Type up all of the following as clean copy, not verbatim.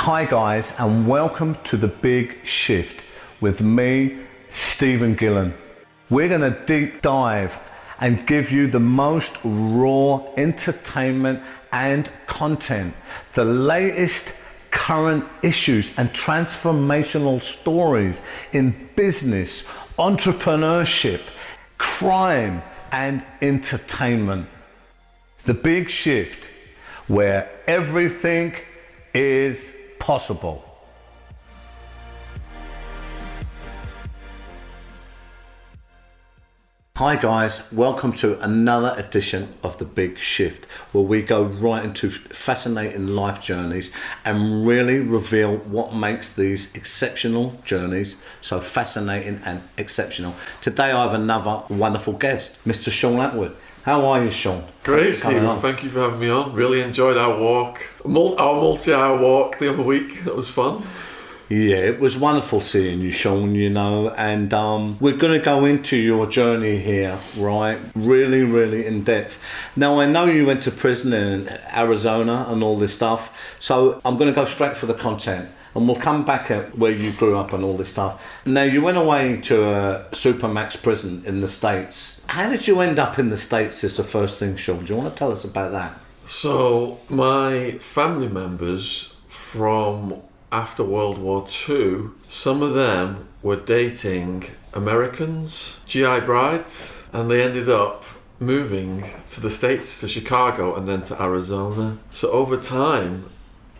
Hi guys, and welcome to The Big Shift with me, Stephen Gillen. We're going to deep dive and give you the most raw entertainment and content, the latest current issues and transformational stories in business, entrepreneurship, crime and entertainment. The Big Shift, where everything is possible. Hi guys, welcome to another edition of The Big Shift, where we go right into fascinating life journeys and really reveal what makes these exceptional journeys so fascinating and exceptional. Today I have another wonderful guest, Mr. Shaun Attwood. How are you, Shaun? Great, Stephen. Thank you for having me on. Really enjoyed our walk, our multi-hour walk the other week. That was fun. Yeah, it was wonderful seeing you, Shaun, and we're going to go into your journey here, right? Really, really in depth. Now, I know you went to prison in Arizona and all this stuff, so I'm going to go straight for the content. And we'll come back at where you grew up and all this stuff. Now, you went away to a Supermax prison in the States. How did you end up in the States is the first thing, Shaun. Do you want to tell us about that? So, my family members from after World War II, some of them were dating Americans, GI brides, and they ended up moving to the States, to Chicago, and then to Arizona. So over time,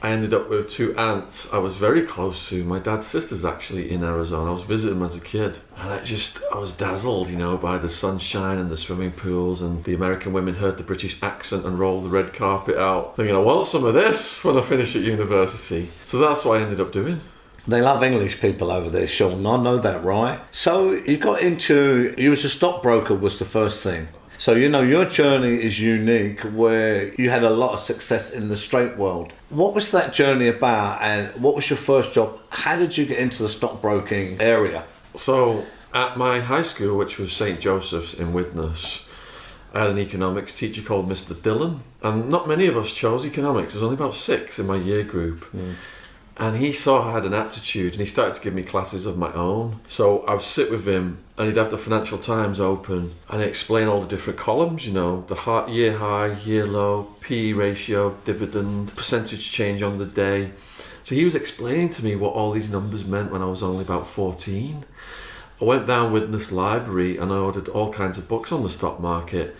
I ended up with two aunts I was very close to. My dad's sister's actually in Arizona. I was visiting them as a kid. And I was dazzled, by the sunshine and the swimming pools, and the American women heard the British accent and rolled the red carpet out. Thinking, I want some of this when I finish at university. So that's what I ended up doing. They love English people over there, Shaun. I know that, right? So you was a stockbroker was the first thing. So, your journey is unique, where you had a lot of success in the straight world. What was that journey about, and what was your first job? How did you get into the stockbroking area? So, at my high school, which was St. Joseph's in Widnes, I had an economics teacher called Mr. Dillon. And not many of us chose economics. There was only about 6 in my year group. And he saw I had an aptitude, and he started to give me classes of my own. So I would sit with him, and he'd have the Financial Times open, and he'd explain all the different columns, the year high, year low, PE ratio, dividend, percentage change on the day. So he was explaining to me what all these numbers meant when I was only about 14. I went down Widnes Library, and I ordered all kinds of books on the stock market.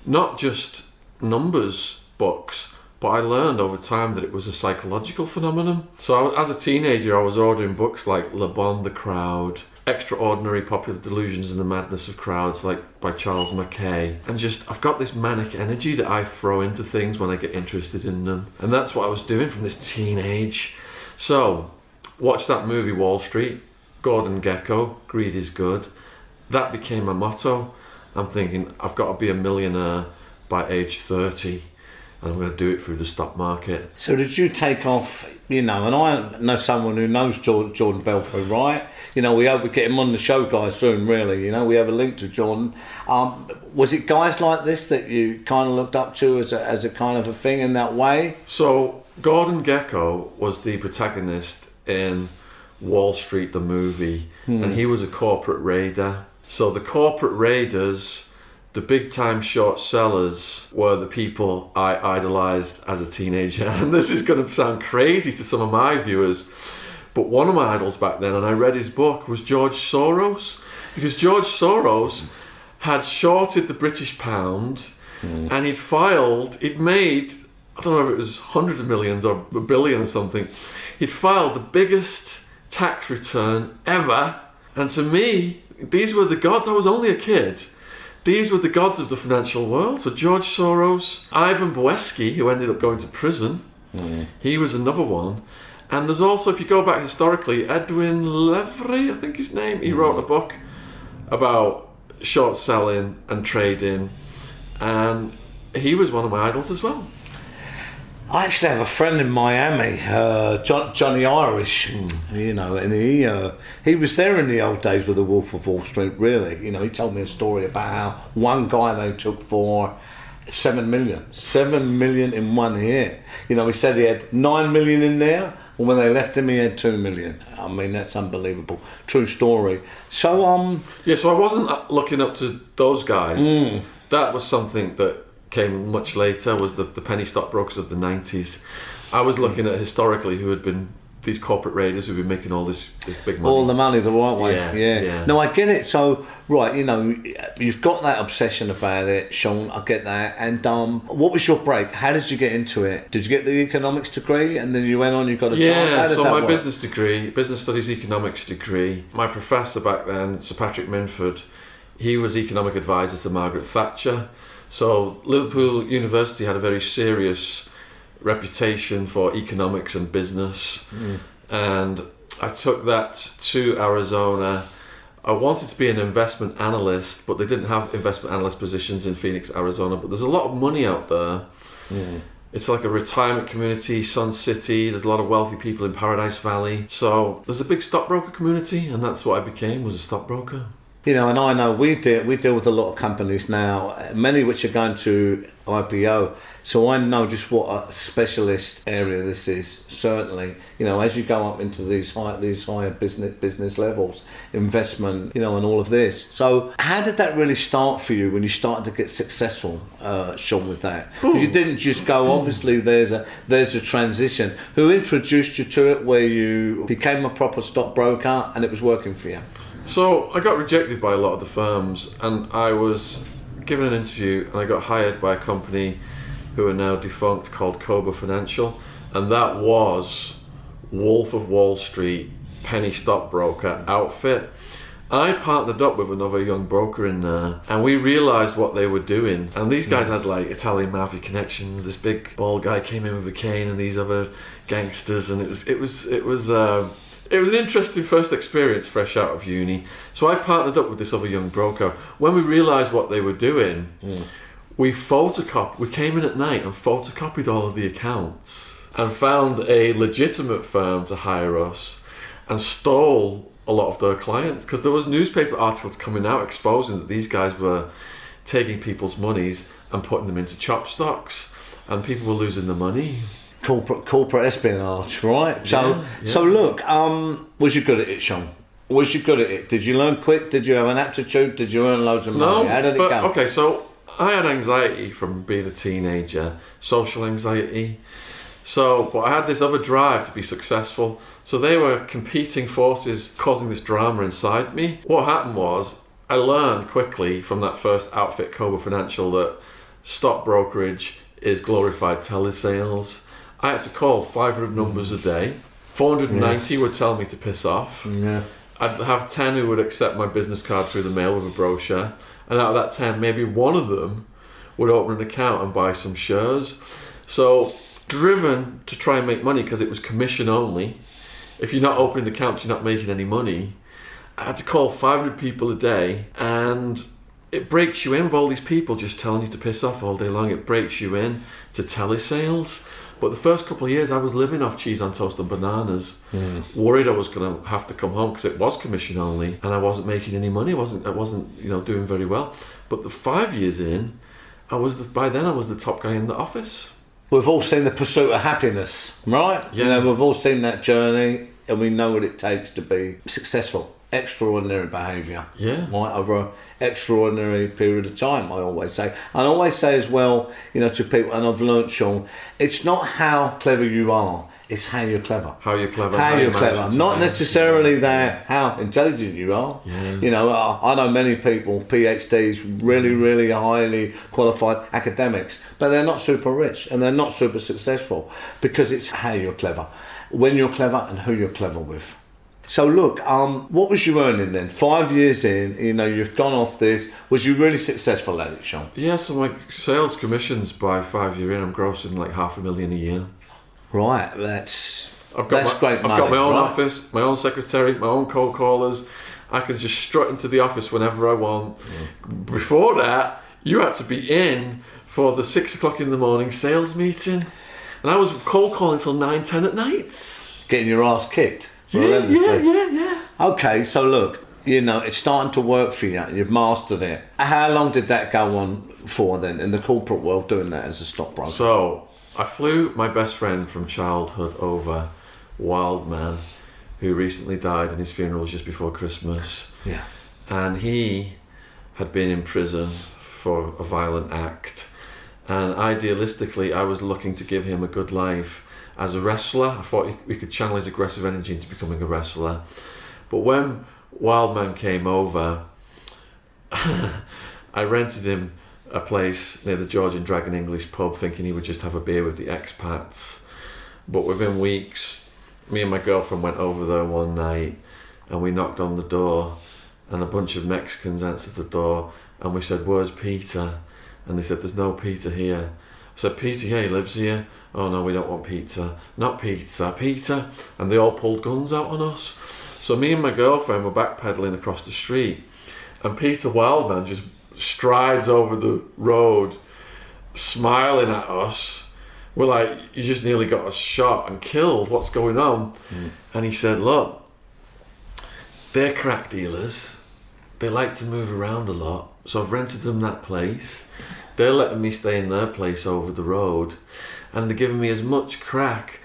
Not just numbers books, but I learned over time that it was a psychological phenomenon. So as a teenager, I was ordering books like Le Bon, The Crowd, Extraordinary Popular Delusions and the Madness of Crowds, like by Charles Mackay. And I've got this manic energy that I throw into things when I get interested in them. And that's what I was doing from this teenage. So, watch that movie Wall Street, Gordon Gekko, Greed is Good. That became my motto. I'm thinking, I've got to be a millionaire by age 30. And I'm going to do it through the stock market. So did you take off, and I know someone who knows Jordan Belfast, right? We hope we get him on the show, guys, soon, really. We have a link to Jordan. Was it guys like this that you kind of looked up to as a kind of a thing in that way? So Gordon Gekko was the protagonist in Wall Street, the movie, and he was a corporate raider. So the corporate raiders, the big time short sellers, were the people I idolized as a teenager. And this is going to sound crazy to some of my viewers, but one of my idols back then, and I read his book, was George Soros. Because George Soros had shorted the British pound, and he'd made, I don't know if it was hundreds of millions or a billion or something. He'd filed the biggest tax return ever. And to me, these were the gods. I was only a kid. These were the gods of the financial world. So George Soros, Ivan Boesky, who ended up going to prison, he was another one. And there's also, if you go back historically, Edwin Levry, I think his name, he wrote a book about short selling and trading, and he was one of my idols as well. I actually have a friend in Miami, Johnny Irish, and he was there in the old days with the Wolf of Wall Street, really. He told me a story about how one guy they took for 7 million in 1 year. He said he had 9 million in there, Well, when they left him, he had 2 million. I mean, that's unbelievable. True story. So, Yeah, so I wasn't looking up to those guys. That was something that came much later, was the penny stockbrokers of the 90s. I was looking at historically who had been these corporate raiders who've been making all this big money. all the money the right way. Yeah. No, I get it. So, right, you know, you've got that obsession about it, Shaun. I get that. And what was your break? How did you get into it? Did you get the economics degree, and then you went on? You got a chance. How did so that my work? business studies economics degree. My professor back then, Sir Patrick Minford, he was economic advisor to Margaret Thatcher. So Liverpool University had a very serious reputation for economics and business, and I took that to Arizona. I wanted to be an investment analyst, but they didn't have investment analyst positions in Phoenix, Arizona. But there's a lot of money out there. It's like a retirement community, Sun City. There's a lot of wealthy people in Paradise Valley. So there's a big stockbroker community, and that's what I became, was a stockbroker. You know, and I know we deal with a lot of companies now, many which are going to IPO. So I know just what a specialist area this is. Certainly, you know, as you go up into these higher business levels, investment, you know, and all of this. So, how did that really start for you when you started to get successful, Shaun, with that? 'Cause you didn't just go. Obviously, there's a transition. Who introduced you to it, where you became a proper stockbroker and it was working for you? So I got rejected by a lot of the firms, and I was given an interview, and I got hired by a company who are now defunct called Cobra Financial, and that was Wolf of Wall Street penny stockbroker outfit. I partnered up with another young broker in there, and we realised what they were doing. And these guys had like Italian mafia connections. This big bald guy came in with a cane, and these other gangsters, and it was an interesting first experience fresh out of uni. So I partnered up with this other young broker. When we realised what they were doing, we came in at night and photocopied all of the accounts and found a legitimate firm to hire us and stole a lot of their clients, because there was newspaper articles coming out exposing that these guys were taking people's monies and putting them into chop stocks, and people were losing their money. Corporate espionage, right? So look, was you good at it, Shaun? Was you good at it? Did you learn quick? Did you have an aptitude? Did you earn loads of money? How did it go? Okay, so I had anxiety from being a teenager, social anxiety. But I had this other drive to be successful. So they were competing forces causing this drama inside me. What happened was, I learned quickly from that first outfit, Cobra Financial, that stock brokerage is glorified telesales. I had to call 500 numbers a day. 490 would tell me to piss off. I'd have 10 who would accept my business card through the mail with a brochure. And out of that 10, maybe one of them would open an account and buy some shares. So, driven to try and make money, because it was commission only. If you're not opening accounts, you're not making any money. I had to call 500 people a day, and it breaks you in with all these people just telling you to piss off all day long. It breaks you in to telesales. But the first couple of years I was living off cheese on toast and bananas, worried I was going to have to come home because it was commission only, and I wasn't making any money. I wasn't doing very well. But the 5 years in, by then I was the top guy in the office. We've all seen the pursuit of happiness, right? Yeah. You know, we've all seen that journey, and we know what it takes to be successful. Extraordinary behaviour, right, over an extraordinary period of time, I always say. And I always say as well, you know, to people, and I've learnt, Shaun, it's not how clever you are, it's how you're clever. How you're clever. How you're clever. Not necessarily that how intelligent you are. Yeah. You know, I know many people, PhDs, really, really highly qualified academics, but they're not super rich and they're not super successful, because it's how you're clever, when you're clever, and who you're clever with. So look, what was you earning then? 5 years in, you know, you've gone off this. Was you really successful at it, Shaun? Yeah, so my sales commissions by 5 years in, I'm grossing like $500,000 a year. Right, that's great money. I've got my own right? office, my own secretary, my own cold callers. I can just strut into the office whenever I want. Before that, you had to be in for the 6 o'clock in the morning sales meeting. And I was cold calling till 9, 10 at night. Getting your ass kicked. Yeah. Okay, so look, you know, it's starting to work for you. You've mastered it. How long did that go on for then in the corporate world, doing that as a stockbroker? So I flew my best friend from childhood over wildman who recently died, and his funeral was just before Christmas. Yeah. And he had been in prison for a violent act. And idealistically, I was looking to give him a good life as a wrestler. I thought we could channel his aggressive energy into becoming a wrestler. But when Wildman came over, I rented him a place near the Georgian Dragon English pub, thinking he would just have a beer with the expats. But within weeks, me and my girlfriend went over there one night, and we knocked on the door, and a bunch of Mexicans answered the door, and we said, "Where's Peter?" And they said, "There's no Peter here." I said, "Peter here, he lives here." "Oh no, we don't want Peter." "Not Peter, Peter." And they all pulled guns out on us. So me and my girlfriend were backpedaling across the street, and Peter Wildman just strides over the road, smiling at us. We're like, "You just nearly got us shot and killed. What's going on?" And he said, "Look, they're crack dealers. They like to move around a lot. So I've rented them that place. They're letting me stay in their place over the road. And they're giving me as much crack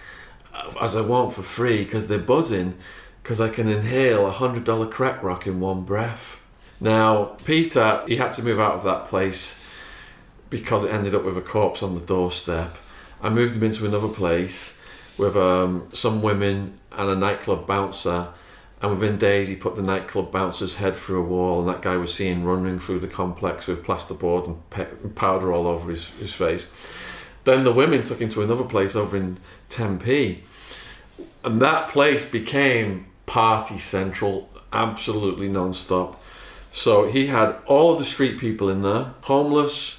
as I want for free because they're buzzing, because I can inhale $100 crack rock in one breath." Now, Peter, he had to move out of that place because it ended up with a corpse on the doorstep. I moved him into another place with some women and a nightclub bouncer. And within days, he put the nightclub bouncer's head through a wall, and that guy was seen running through the complex with plasterboard and powder all over his face. Then the women took him to another place over in Tempe, and that place became party central, absolutely non-stop. So he had all of the street people in there, homeless.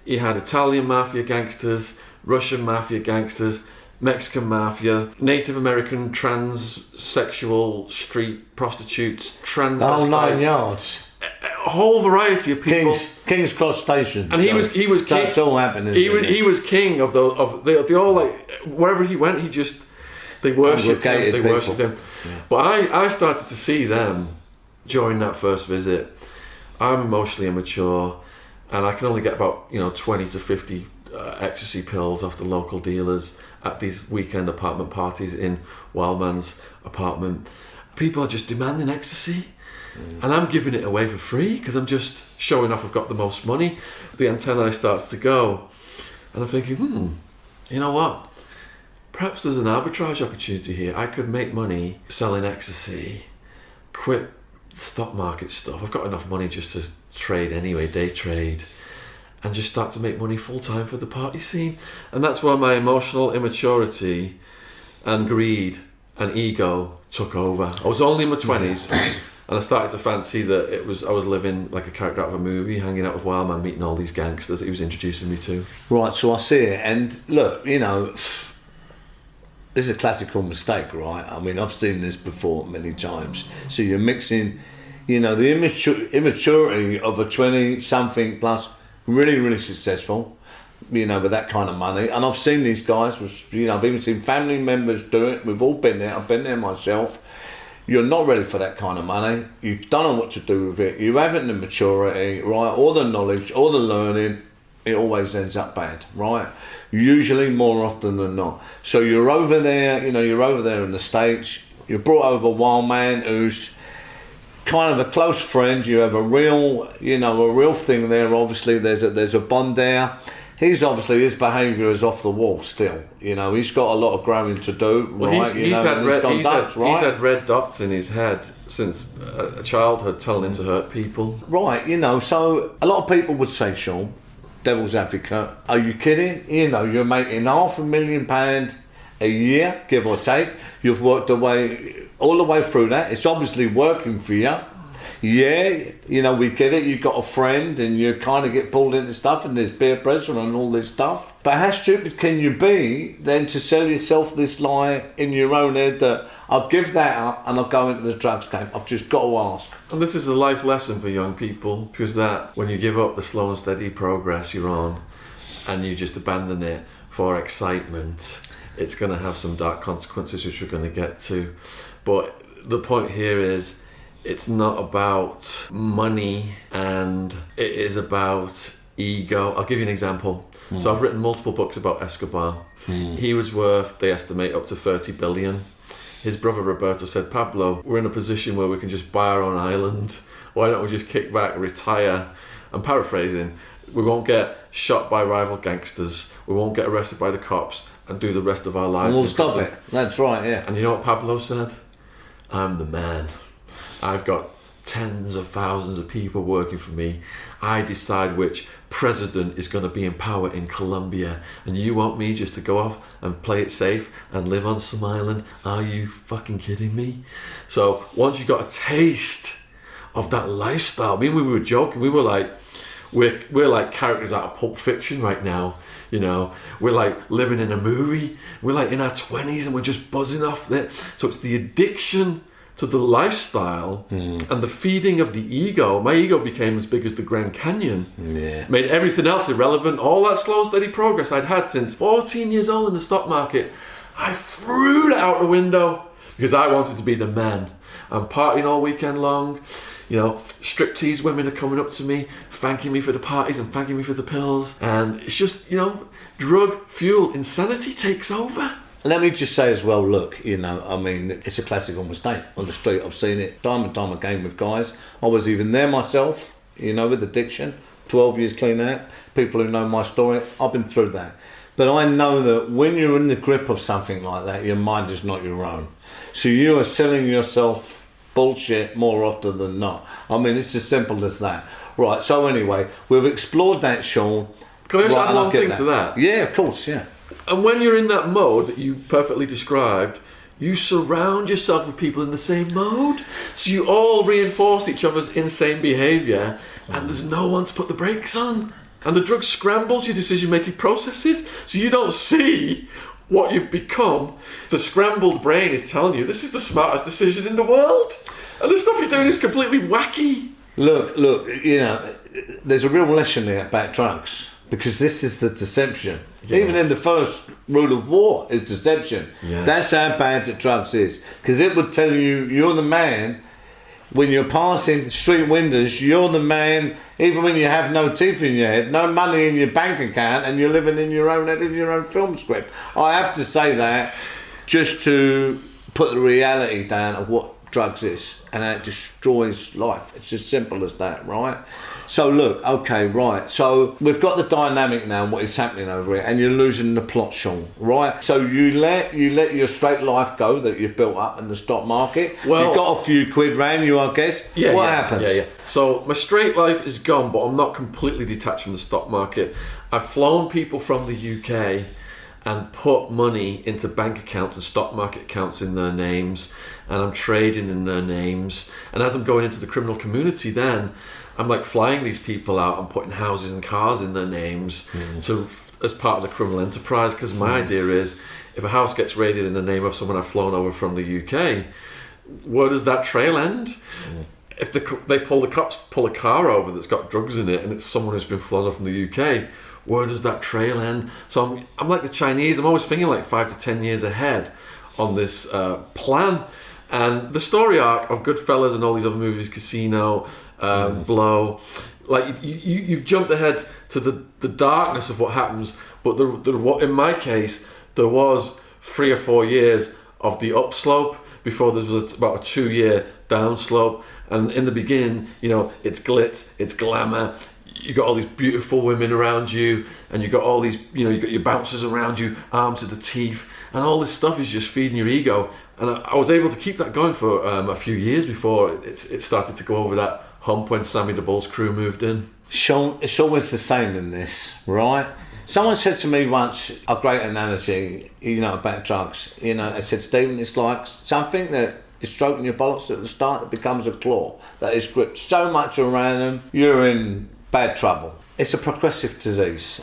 He had Italian mafia gangsters, Russian mafia gangsters, Mexican mafia, Native American transsexual street prostitutes, transvestites. Oh, 9 yards. A whole variety of people. King's Cross Station. And he was king. That's all happening. He was king of they all, like, wherever he went, they worshipped him. They worshipped him. Yeah. But I started to see them during that first visit. I'm emotionally immature, and I can only get about 20 to 50 ecstasy pills off the local dealers at these weekend apartment parties in Wildman's apartment. People are just demanding ecstasy, and I'm giving it away for free because I'm just showing off I've got the most money. The antennae starts to go, and I'm thinking, you know what? Perhaps there's an arbitrage opportunity here. I could make money selling ecstasy, quit the stock market stuff. I've got enough money just to trade anyway, day trade, and just start to make money full-time for the party scene. And that's where my emotional immaturity and greed and ego took over. I was only in my 20s, and I started to fancy that I was living like a character out of a movie, hanging out with Wildman, meeting all these gangsters that he was introducing me to. Right, so I see it, and look, this is a classical mistake, right? I mean, I've seen this before many times. So you're mixing, the immaturity of a 20-something plus, really, really successful, with that kind of money. And I've seen these guys, I've even seen family members do it. We've all been there. I've been there myself. You're not ready for that kind of money. You don't know what to do with it. You haven't the maturity, right? All the knowledge, all the learning, it always ends up bad, right? Usually more often than not. So you're over there, you're over there in the States. You're brought over a wild man who's kind of a close friend. You have a real thing there. Obviously, there's a bond there. His behaviour is off the wall still. He's got a lot of growing to do. Well, right? He's had red dots in his head since childhood, telling him to hurt people. Right. So a lot of people would say, Shaun, devil's advocate, are you kidding? You're making £500,000 a year, give or take. You've worked all the way through that. It's obviously working for you. Yeah, we get it. You've got a friend and you kind of get pulled into stuff, and there's peer pressure and all this stuff. But how stupid can you be then to sell yourself this lie in your own head that I'll give that up and I'll go into the drugs game? I've just got to ask. And this is a life lesson for young people, because that when you give up the slow and steady progress you're on and you just abandon it for excitement, it's going to have some dark consequences, which we're going to get to. But the point here is, it's not about money, and it is about ego. I'll give you an example. So I've written multiple books about Escobar. He was worth, they estimate, up to 30 billion. His brother Roberto said, Pablo, we're in a position where we can just buy our own island. Why don't we just kick back, retire? I'm paraphrasing. We won't get shot by rival gangsters. We won't get arrested by the cops and do the rest of our lives. And we'll stop it. That's right, yeah. And you know what Pablo said? I'm the man. I've got tens of thousands of people working for me. I decide which president is going to be in power in Colombia, and you want me just to go off and play it safe and live on some island? Are you fucking kidding me? So once you got a taste of that lifestyle, I mean, we were joking, we were like, we're like characters out of Pulp Fiction right now, you know. We're like living in a movie. We're like in our 20s and we're just buzzing off it. So it's the addiction to the lifestyle and the feeding of the ego. My ego became as big as the Grand Canyon. Yeah. Made everything else irrelevant. All that slow, steady progress I'd had since 14 years old in the stock market, I threw it out the window because I wanted to be the man. I'm partying all weekend long. You know, striptease women are coming up to me, thanking me for the parties and thanking me for the pills. And it's just, you know, drug fuel insanity takes over. Let me just say as well, look, you know, I mean, it's a classical mistake on the street. I've seen it time and time again with guys. I was even there myself, you know, with addiction, 12 years clean out. People who know my story, I've been through that. But I know that when you're in the grip of something like that, your mind is not your own. So you are selling yourself bullshit more often than not. I mean, it's as simple as that. Right, so anyway, we've explored that, Shaun. Can I just add one thing to that? Yeah, of course, yeah. And when you're in that mode that you perfectly described, you surround yourself with people in the same mode. So you all reinforce each other's insane behaviour, and there's no one to put the brakes on. And the drug scrambles your decision-making processes, so you don't see what you've become. The scrambled brain is telling you this is the smartest decision in the world, and the stuff you're doing is completely wacky. Look, you know, there's a real lesson there about drugs, because this is the deception. Yes. Even in the first rule of war is deception. Yes. That's how bad the drugs is, because it would tell you you're the man. When you're passing street windows, you're the man, even when you have no teeth in your head, no money in your bank account, and you're living in your own head, in your own film script. I have to say that just to put the reality down of what drugs is and how it destroys life. It's as simple as that, right? So look, okay, right. So we've got the dynamic now and what is happening over here, and you're losing the plot, Shaun, right? So you let your straight life go that you've built up in the stock market. Well, you've got a few quid round you, I guess. Yeah. What happens? Yeah. So my straight life is gone, but I'm not completely detached from the stock market. I've flown people from the UK and put money into bank accounts and stock market accounts in their names, and I'm trading in their names. And as I'm going into the criminal community, then I'm like flying these people out and putting houses and cars in their names as part of the criminal enterprise. Because my idea is, if a house gets raided in the name of someone I've flown over from the UK, where does that trail end? If the cops pull a car over that's got drugs in it and it's someone who's been flown over from the UK, where does that trail end? So I'm like the Chinese. I'm always thinking like 5 to 10 years ahead on this plan. And the story arc of Goodfellas and all these other movies, Casino, Blow, like you've jumped ahead to the darkness of what happens. But in my case, there was 3 or 4 years of the upslope before there was about a 2-year downslope. And in the beginning, you know, it's glitz, it's glamour. You got all these beautiful women around you, and you got all these, you know, you got your bouncers around you, armed to the teeth, and all this stuff is just feeding your ego. And I was able to keep that going for a few years before it started to go over that hump when Sammy the Bull's crew moved in. Shaun, it's always the same in this, right? Someone said to me once, a great analogy, you know, about drugs. You know, I said, Stephen, it's like something that is stroking your bollocks at the start that becomes a claw that is gripped so much around them, you're in bad trouble. It's a progressive disease,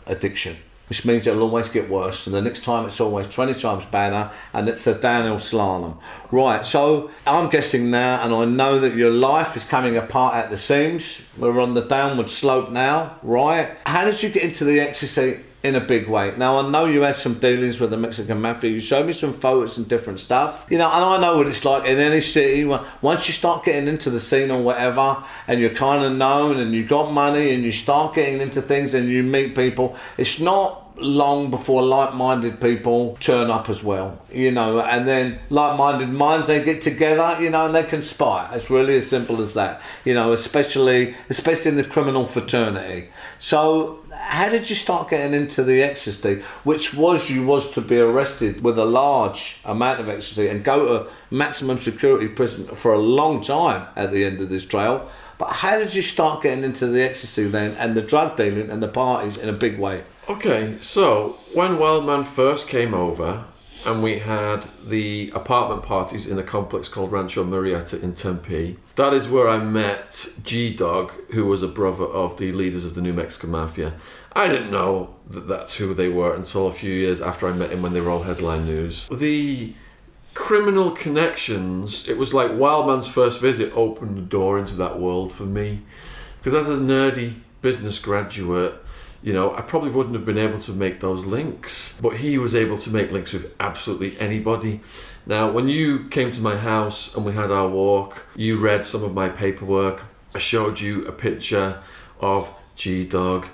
addiction, which means it'll always get worse, and the next time it's always 20 times better, and it's a downhill slalom. Right, so I'm guessing now, and I know that your life is coming apart at the seams. We're on the downward slope now, right? How did you get into the ecstasy in a big way. Now, I know you had some dealings with the Mexican mafia. You showed me some photos and different stuff. You know, and I know what it's like in any city. Once you start getting into the scene or whatever, and you're kind of known, and you got money, and you start getting into things, and you meet people, it's not long before like-minded people turn up as well, you know, and then like-minded minds, they get together, you know, and they conspire. It's really as simple as that, you know, especially in the criminal fraternity. So how did you start getting into the ecstasy, which you was to be arrested with a large amount of ecstasy and go to maximum security prison for a long time at the end of this trail? But how did you start getting into the ecstasy then, and the drug dealing and the parties in a big way? Okay, so when Wildman first came over and we had the apartment parties in a complex called Rancho Murrieta in Tempe, that is where I met G-Dog, who was a brother of the leaders of the New Mexican Mafia. I didn't know that that's who they were until a few years after I met him, when they were all headline news. The criminal connections, it was like Wildman's first visit opened the door into that world for me. Because as a nerdy business graduate, you know, I probably wouldn't have been able to make those links, but he was able to make links with absolutely anybody. Now, when you came to my house and we had our walk, you read some of my paperwork. I showed you a picture of G-Dog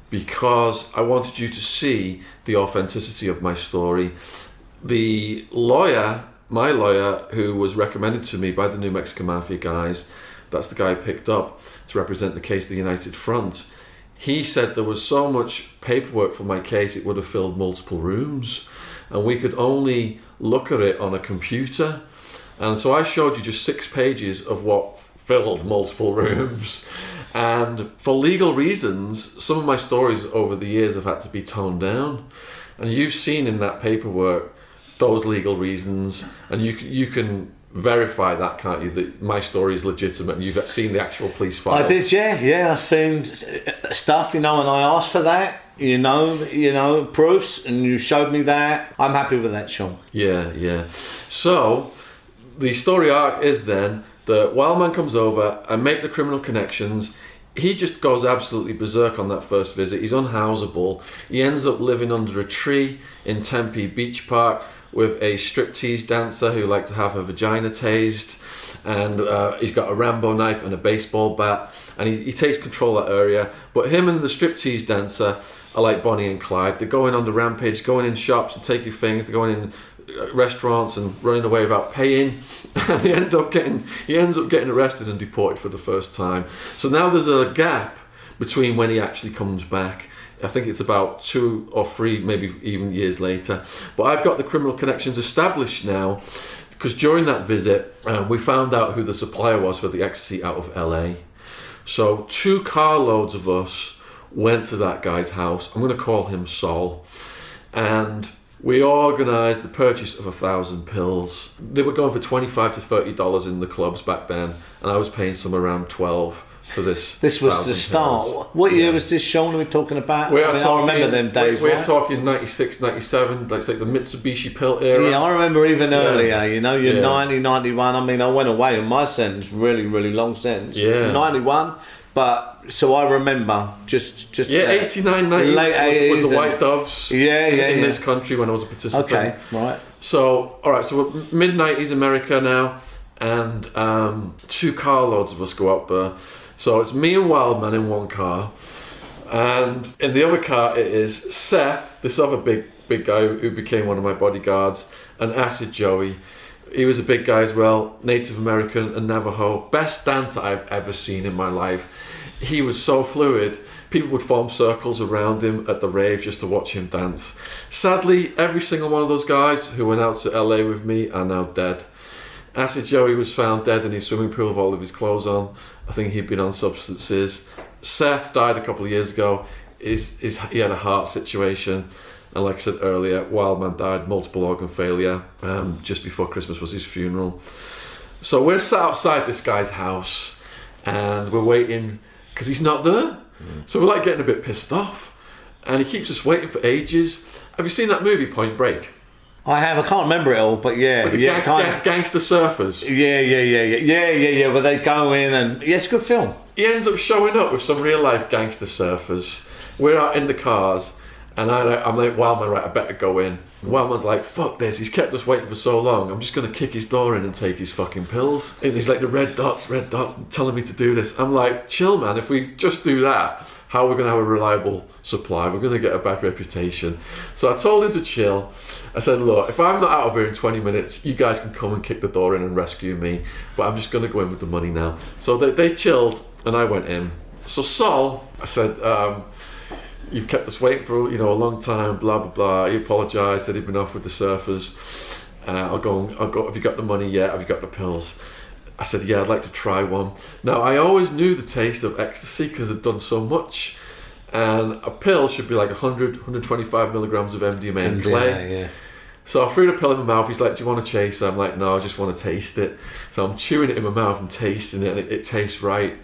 because I wanted you to see the authenticity of my story. The lawyer, my lawyer, who was recommended to me by the New Mexican Mafia guys, that's the guy I picked up to represent the case of the United Front. He said there was so much paperwork for my case it would have filled multiple rooms, and we could only look at it on a computer. And so I showed you just 6 pages of what filled multiple rooms. And for legal reasons, some of my stories over the years have had to be toned down. And you've seen in that paperwork those legal reasons, and you can verify that, can't you, that my story is legitimate, and you've seen the actual police files? I did, yeah, I've seen stuff, you know, and I asked for that, you know, proofs, and you showed me that. I'm happy with that, Shaun. Yeah. So the story arc is then that Wildman comes over and make the criminal connections. He just goes absolutely berserk on that first visit. He's unhousable. He ends up living under a tree in Tempe Beach Park with a striptease dancer who liked to have her vagina tased, and he's got a Rambo knife and a baseball bat, and he takes control of that area. But him and the striptease dancer are like Bonnie and Clyde. They're going on the rampage, going in shops and taking things. They're going in restaurants and running away without paying, and he ends up getting arrested and deported for the first time. So now there's a gap between when he actually comes back. I think it's about 2 or 3, maybe even years later. But I've got the criminal connections established now, because during that visit, we found out who the supplier was for the ecstasy out of LA. So 2 carloads of us went to that guy's house. I'm going to call him Sol. And we organised the purchase of 1,000 pills. They were going for $25 to $30 in the clubs back then, and I was paying somewhere around $12 for this. This was the start. Pills. What year was this, Shaun, we're talking about? I remember them days. We're talking 96, 97, like the Mitsubishi pill era. Yeah, I remember even earlier, you know, you're 90, 91. I mean, I went away on my sentence, really, really long sentence. Yeah. 91. But so I remember just 89, 90 late 80s was the White Doves in this country when I was a participant. Okay, right. So, all right, so we're mid-90s America now, and 2 carloads of us go out there. So it's me and Wildman in one car, and in the other car it is Seth, this other big guy who became one of my bodyguards, and Acid Joey. He was a big guy as well, Native American and Navajo. Best dancer I've ever seen in my life. He was so fluid. People would form circles around him at the rave just to watch him dance. Sadly, every single one of those guys who went out to LA with me are now dead. Acid Joey was found dead in his swimming pool with all of his clothes on. I think he'd been on substances. Seth died a couple of years ago. He had a heart situation. And like I said earlier, Wildman died, multiple organ failure. Just before Christmas was his funeral. So we're sat outside this guy's house and we're waiting because he's not there. So we're like getting a bit pissed off. And he keeps us waiting for ages. Have you seen that movie, Point Break? I have. I can't remember it all, but Gangster Surfers. Yeah. Where they go in and it's a good film. He ends up showing up with some real life gangster surfers. We're out in the cars, And I'm like, Wildman, right, I better go in. Wildman's like, fuck this, he's kept us waiting for so long. I'm just going to kick his door in and take his fucking pills. And he's like, the red dots, telling me to do this. I'm like, chill, man, if we just do that, how are we going to have a reliable supply? We're going to get a bad reputation. So I told him to chill. I said, look, if I'm not out of here in 20 minutes, you guys can come and kick the door in and rescue me. But I'm just going to go in with the money now. So they chilled, and I went in. So Sol, I said, you've kept us waiting for a long time, blah blah blah. He apologised, said he'd been off with the surfers. I'll go. Have you got the money yet? Have you got the pills? I said, yeah, I'd like to try one. Now, I always knew the taste of ecstasy because I'd done so much. And a pill should be like 100, 125 milligrams of MDMA and clay. Yeah. So I threw the pill in my mouth. He's like, do you want to chase it? I'm like, no, I just want to taste it. So I'm chewing it in my mouth and tasting it, and it tastes right.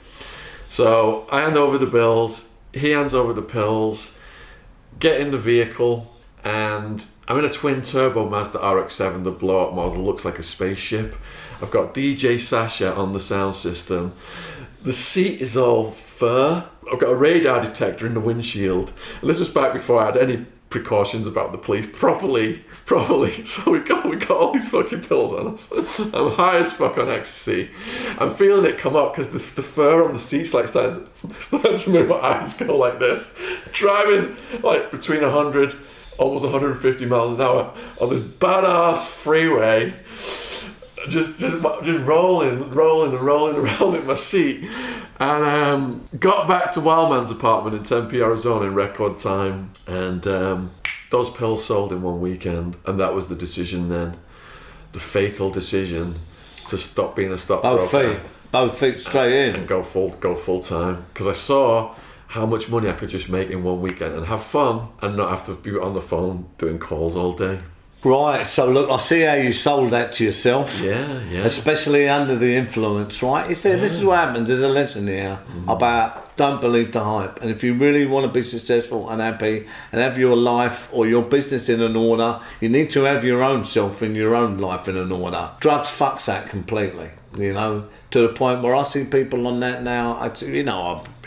So I hand over the bills. He hands over the pills. Get in the vehicle, and I'm in a twin turbo Mazda RX-7, the blow-up model, looks like a spaceship. I've got DJ Sasha on the sound system. The seat is all fur. I've got a radar detector in the windshield. And this was back before I had any precautions about the police properly. So we got all these fucking pills on us. I'm high as fuck on ecstasy. I'm feeling it come up because the fur on the seat's like starting to make my eyes go like this. Driving like between 100, almost 150 miles an hour on this badass freeway. Just rolling around in my seat, and got back to Wildman's apartment in Tempe, Arizona in record time, and those pills sold in one weekend, and that was the decision then, the fatal decision to stop being a stockbroker. Both feet straight in, and go full time, because I saw how much money I could just make in one weekend and have fun and not have to be on the phone doing calls all day. Right, so look, I see how you sold that to yourself. Yeah. Especially under the influence, right? You see, this is what happens. There's a lesson here about don't believe the hype. And if you really want to be successful and happy and have your life or your business in an order, you need to have your own self in your own life in an order. Drugs fucks that completely, to the point where I see people on that now. I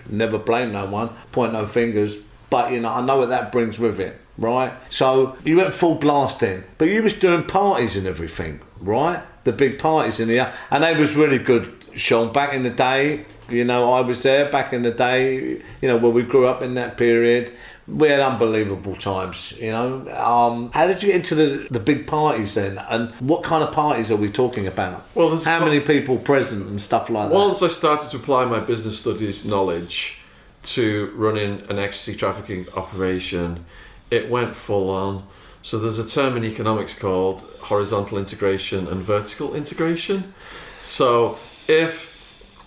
never blame no one, point no fingers, but, I know what that brings with it. Right, so you went full blast in, but you was doing parties and everything, right? The big parties in the and they was really good, Shaun. Back in the day, I was there back in the day, where we grew up in that period. We had unbelievable times, How did you get into the big parties then, and what kind of parties are we talking about? Well, how many people present and stuff like that? Once I started to apply my business studies knowledge to running an ecstasy trafficking operation, it went full on. So there's a term in economics called horizontal integration and vertical integration. So if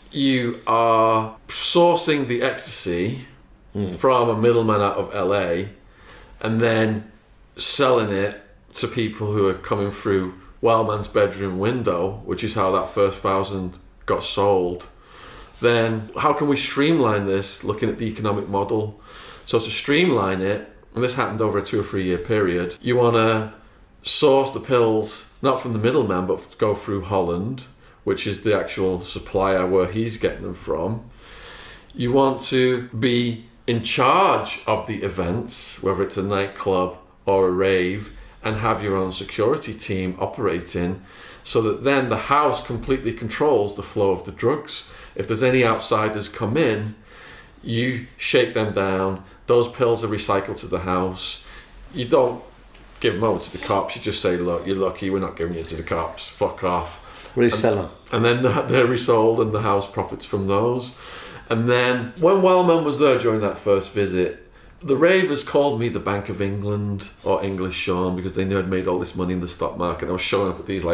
you are sourcing the ecstasy from a middleman out of LA and then selling it to people who are coming through Wildman's bedroom window, which is how that first 1,000 got sold, then how can we streamline this looking at the economic model? So to streamline it, and this happened over a 2 or 3 year period, you want to source the pills not from the middleman but go through Holland, which is the actual supplier where he's getting them from. You want to be in charge of the events, whether it's a nightclub or a rave, and have your own security team operating so that then the house completely controls the flow of the drugs. If there's any outsiders come in, you shake them down. Those pills are recycled to the house. You don't give them over to the cops. You just say, look, you're lucky, we're not giving you to the cops. Fuck off. Resell them. And then they're resold and the house profits from those. And then when Wildman was there during that first visit, the ravers called me the Bank of England or English Shaun because they knew I'd made all this money in the stock market. I was showing up at these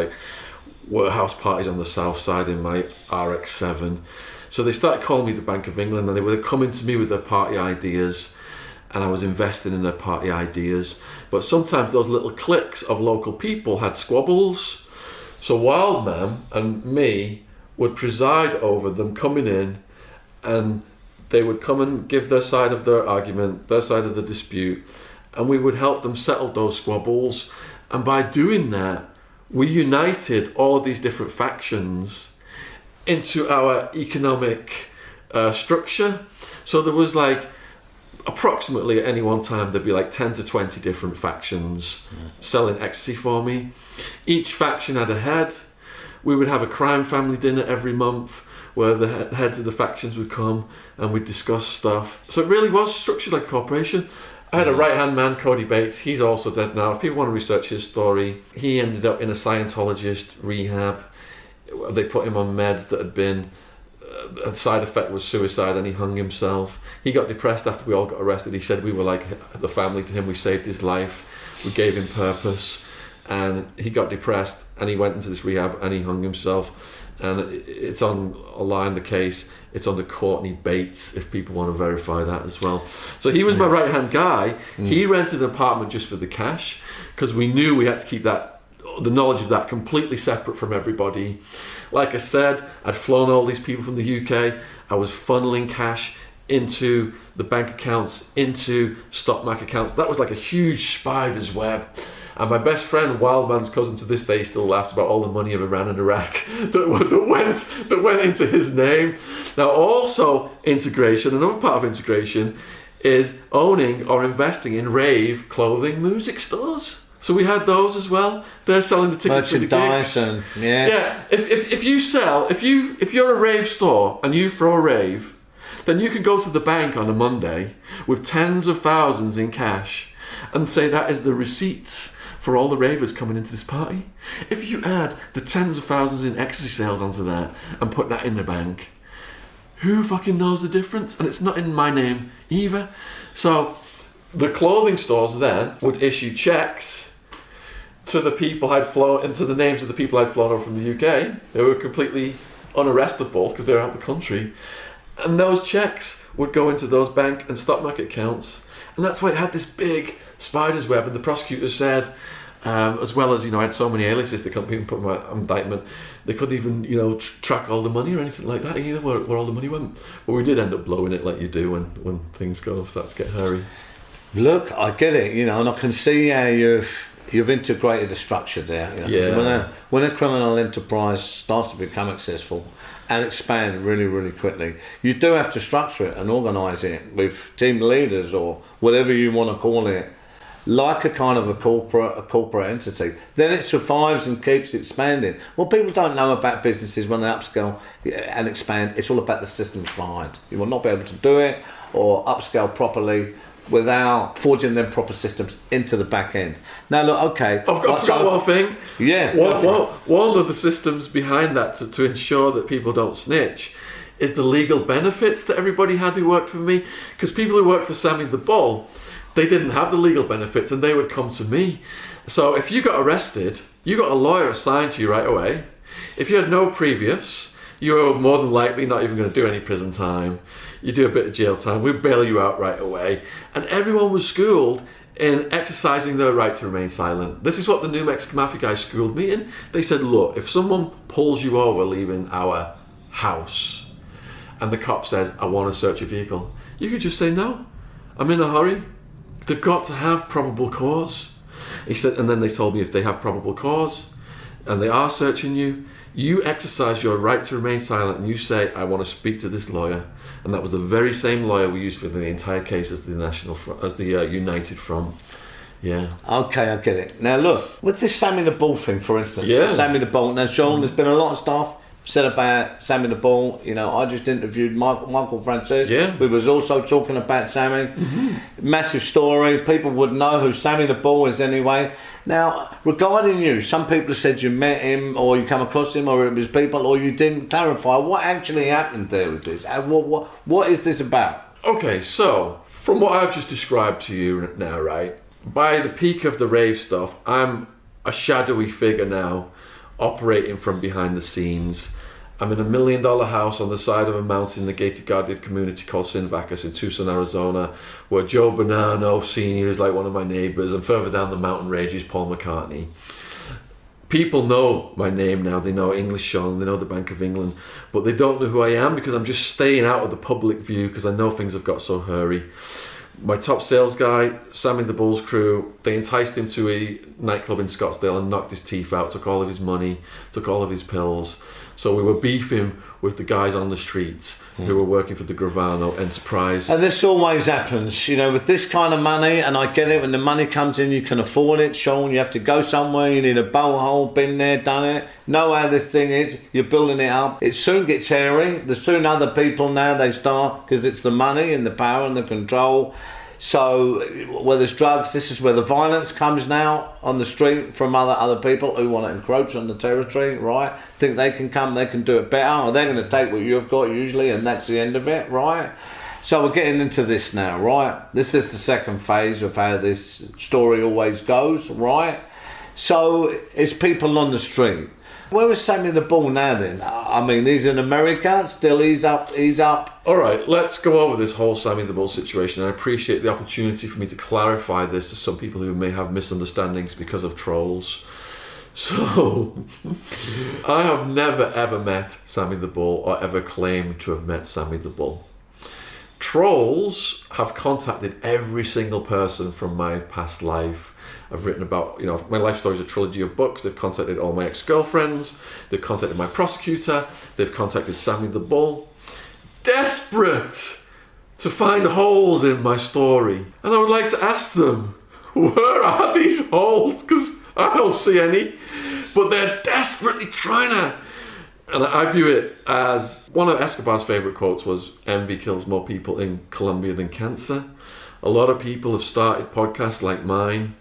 warehouse parties on the south side in my RX-7. So they started calling me the Bank of England, and they were coming to me with their party ideas, and I was investing in their party ideas. But sometimes those little cliques of local people had squabbles. So Wildman and me would preside over them coming in, and they would come and give their side of their argument, their side of the dispute, and we would help them settle those squabbles. And by doing that, we united all of these different factions into our economic structure. So there was approximately at any one time there'd be like 10 to 20 different factions selling ecstasy for me. Each faction had a head. We would have a crime family dinner every month where the heads of the factions would come and we'd discuss stuff. So it really was structured like a corporation. I had a right-hand man, Cody Bates. He's also dead now. If people want to research his story, he ended up in a Scientologist rehab. They put him on meds that had been, a side effect was suicide, and he hung himself. He got depressed after we all got arrested. He said we were like the family to him. We saved his life. We gave him purpose. And he got depressed and he went into this rehab and he hung himself. And it's online, the case. It's under Courtney Bates, if people want to verify that as well. So he was my right-hand guy. He rented an apartment just for the cash, because we knew we had to keep that, the knowledge of that, completely separate from everybody. Like I said, I'd flown all these people from the UK. I was funneling cash into the bank accounts, into stock market accounts. That was like a huge spider's web. And my best friend, Wildman's cousin, to this day still laughs about all the money of Iran and Iraq that went into his name. Now, also integration, another part of integration is owning or investing in rave clothing music stores. So we had those as well. They're selling the tickets for the gigs. And, yeah. If you're a rave store and you throw a rave, then you can go to the bank on a Monday with tens of thousands in cash and say that is the receipts for all the ravers coming into this party. If you add the tens of thousands in ecstasy sales onto that and put that in the bank, who fucking knows the difference? And it's not in my name either. So the clothing stores then would issue checks to the people into the names of the people I'd flown over from the UK. They were completely unarrestable because they were out of the country. And those checks would go into those bank and stock market accounts. And that's why it had this big spider's web. And the prosecutor said, as well as, I had so many aliases, they couldn't even put my indictment. They couldn't even, track all the money or anything like that either, where all the money went. But we did end up blowing it like you do when things start to get hairy. Look, I get it, and I can see how you've integrated the structure there. Yeah. When a criminal enterprise starts to become successful and expand really, really quickly, you do have to structure it and organise it with team leaders or whatever you want to call it, like a kind of a corporate entity. Then it survives and keeps expanding. What people don't know about businesses when they upscale and expand, it's all about the systems behind. You will not be able to do it or upscale properly without forging them proper systems into the back end. Now look, okay. I've got one thing. Yeah. One of the systems behind that to ensure that people don't snitch is the legal benefits that everybody had who worked for me. Because people who worked for Sammy the Bull, they didn't have the legal benefits and they would come to me. So if you got arrested, you got a lawyer assigned to you right away. If you had no previous, you were more than likely not even going to do any prison time. You do a bit of jail time, we'd bail you out right away. And everyone was schooled in exercising their right to remain silent. This is what the New Mexico Mafia guys schooled me in. They said, look, if someone pulls you over leaving our house and the cop says, I want to search your vehicle, you could just say, no, I'm in a hurry. They've got to have probable cause. He said, and then they told me if they have probable cause and they are searching you, you exercise your right to remain silent and you say, I want to speak to this lawyer. And that was the very same lawyer we used for the entire case as the United Front. Yeah. Okay, I get it. Now look, with this Sammy the Bull thing, for instance. Yeah. Sammy the Bull. Now Shaun, there's been a lot of stuff said about Sammy the Bull. I just interviewed Michael Francis. Yeah. We was also talking about Sammy. Mm-hmm. Massive story. People would know who Sammy the Bull is anyway. Now, regarding you, some people have said you met him or you come across him or it was people or you didn't clarify. What actually happened there with this? And what is this about? Okay, so from what I've just described to you now, right, by the peak of the rave stuff, I'm a shadowy figure now operating from behind the scenes. I'm in $1 million house on the side of a mountain in the gated guarded community called Sin Vacas in Tucson, Arizona, where Joe Bonanno Sr. is like one of my neighbours, and further down the mountain rages Paul McCartney. People know my name now, they know English Shaun, they know the Bank of England, but they don't know who I am because I'm just staying out of the public view because I know things have got so hairy. My top sales guy, Sammy the Bull's crew, they enticed him to a nightclub in Scottsdale and knocked his teeth out, took all of his money, took all of his pills. So we were beefing with the guys on the streets who were working for the Gravano enterprise. And this always happens, you know, with this kind of money, and I get it, when the money comes in, you can afford it, Shaun, you have to go somewhere, you need a bowl, been there, done it, know how this thing is, you're building it up. It soon gets hairy, there's soon other people now, they start, because it's the money and the power and the control. So where there's drugs, this is where the violence comes now on the street from other people who want to encroach on the territory, right? Think they can come, they can do it better, or they're going to take what you've got usually, and that's the end of it, right? So we're getting into this now, right? This is the second phase of how this story always goes, right? So it's people on the street. Where was Sammy the Bull now then? I mean, he's in America, still he's up. All right, let's go over this whole Sammy the Bull situation. I appreciate the opportunity for me to clarify this to some people who may have misunderstandings because of trolls. So, I have never ever met Sammy the Bull or ever claimed to have met Sammy the Bull. Trolls have contacted every single person from my past life. I've written about, my life story is a trilogy of books. They've contacted all my ex-girlfriends. They've contacted my prosecutor. They've contacted Sammy the Bull. Desperate to find holes in my story. And I would like to ask them, where are these holes? Because I don't see any. But they're desperately trying to. And I view it as, one of Escobar's favourite quotes was, envy kills more people in Colombia than cancer. A lot of people have started podcasts like mine.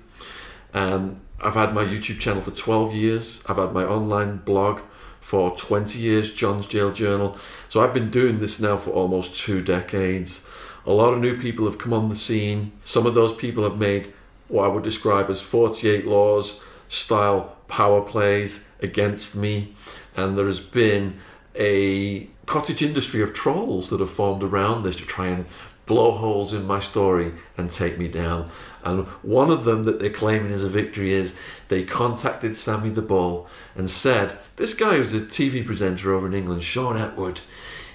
And I've had my YouTube channel for 12 years. I've had my online blog for 20 years, John's Jail Journal. So I've been doing this now for almost 2 decades. A lot of new people have come on the scene. Some of those people have made what I would describe as 48 Laws style power plays against me. And there has been a cottage industry of trolls that have formed around this to try and blow holes in my story and take me down. And one of them that they're claiming as a victory is they contacted Sammy the Bull and said, this guy who's a TV presenter over in England, Shaun Attwood,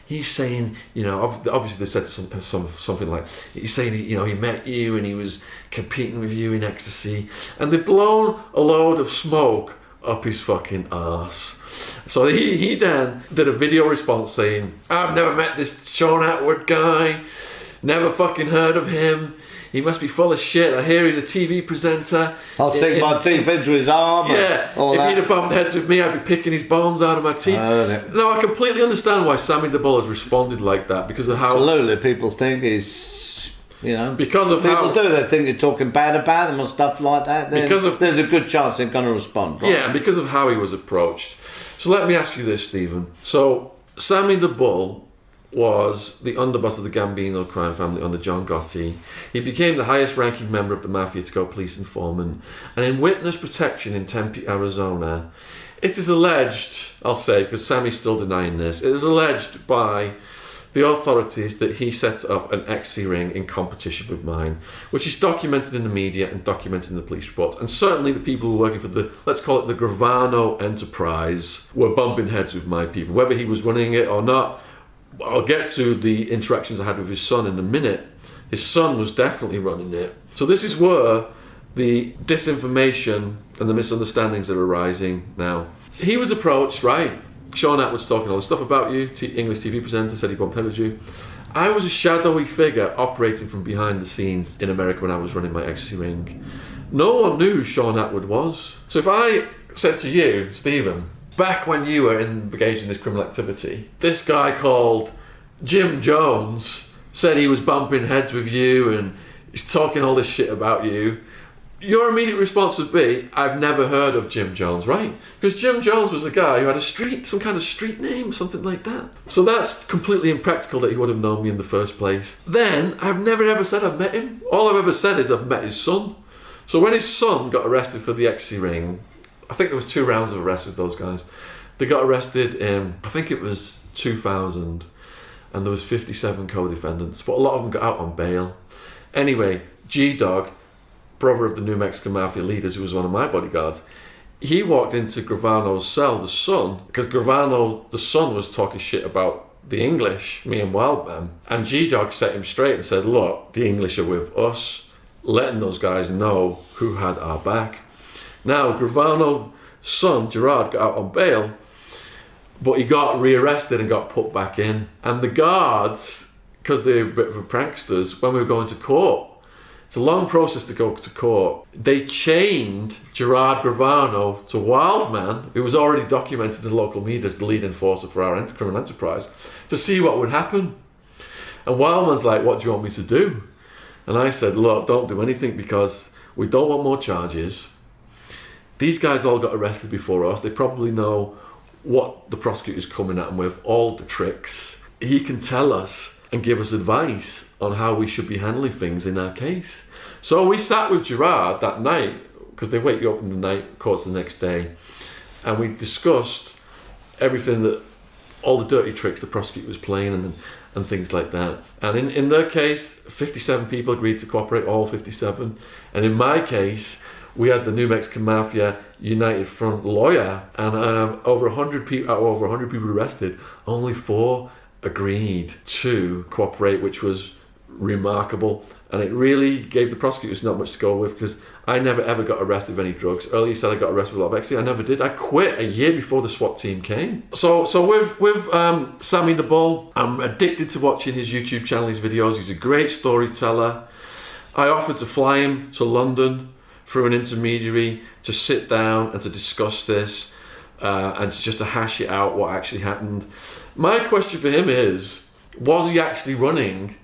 he's saying, obviously they said something like, he's saying, he met you and he was competing with you in ecstasy. And they've blown a load of smoke up his fucking arse. So he then did a video response saying, I've never met this Shaun Attwood guy, never fucking heard of him. He must be full of shit. I hear he's a TV presenter. I'll sink my teeth into his arm. Yeah, if he'd have bumped heads with me, I'd be picking his bones out of my teeth. No, I completely understand why Sammy the Bull has responded like that, because of how... Absolutely, people think he's, Because of people how... do, they think you're talking bad about them and stuff like that. There's a good chance they're going to respond, right? Yeah, because of how he was approached. So let me ask you this, Stephen. So, Sammy the Bull was the underboss of the Gambino crime family under John Gotti. He became the highest ranking member of the Mafia to go police informant. And in witness protection in Tempe, Arizona, it is alleged, I'll say, because Sammy's still denying this, it is alleged by the authorities that he set up an ecstasy ring in competition with mine, which is documented in the media and documented in the police reports. And certainly the people who were working for the, let's call it the Gravano enterprise, were bumping heads with my people. Whether he was running it or not, I'll get to the interactions I had with his son in a minute. His son was definitely running it. So this is where the disinformation and the misunderstandings are arising now. He was approached, right? Shaun Attwood's talking all this stuff about you. English TV presenter, said he bumped heads with you. I was a shadowy figure operating from behind the scenes in America when I was running my ecstasy ring. No one knew who Shaun Attwood was. So if I said to you, Stephen, back when you were engaged in this criminal activity, this guy called Jim Jones said he was bumping heads with you and he's talking all this shit about you, your immediate response would be, I've never heard of Jim Jones, right? Because Jim Jones was a guy who had some kind of street name, something like that. So that's completely impractical that he would have known me in the first place. Then, I've never ever said I've met him. All I've ever said is I've met his son. So when his son got arrested for the ecstasy ring, I think there was 2 rounds of arrests with those guys. They got arrested in, I think it was 2000, and there was 57 co-defendants, but a lot of them got out on bail. Anyway, G-Dog, brother of the New Mexican Mafia leaders, who was one of my bodyguards, he walked into Gravano's cell, the son, because Gravano, the son, was talking shit about the English, me and Wildman, and G-Dog set him straight and said, look, the English are with us, letting those guys know who had our back. Now, Gravano's son, Gerard, got out on bail, But he got rearrested and got put back in. And the guards, because they're a bit of pranksters, when we were going to court, it's a long process to go to court. They chained Gerard Gravano to Wildman, who was already documented in the local media as the lead enforcer for our criminal enterprise, to see what would happen. And Wildman's like, what do you want me to do? And I said, look, don't do anything because we don't want more charges. These guys all got arrested before us. They probably know what the prosecutor's coming at them with, all the tricks. He can tell us and give us advice on how we should be handling things in our case. So we sat with Gerard that night, because they wake you up in the night, courts the next day, and we discussed everything that, all the dirty tricks the prosecutor was playing and things like that. And in their case, 57 people agreed to cooperate, all 57. And in my case, we had the New Mexican Mafia United Front lawyer, and over 100 people arrested, only 4 agreed to cooperate, which was remarkable. And it really gave the prosecutors not much to go with, because I never ever got arrested with any drugs. Earlier you said I got arrested with a lot of ecstasy. I never did. I quit a year before the SWAT team came. So with Sammy the Bull, I'm addicted to watching his YouTube channel, his videos. He's a great storyteller. I offered to fly him to London through an intermediary to sit down and to discuss this and just to hash it out, what actually happened. My question for him is, was he actually running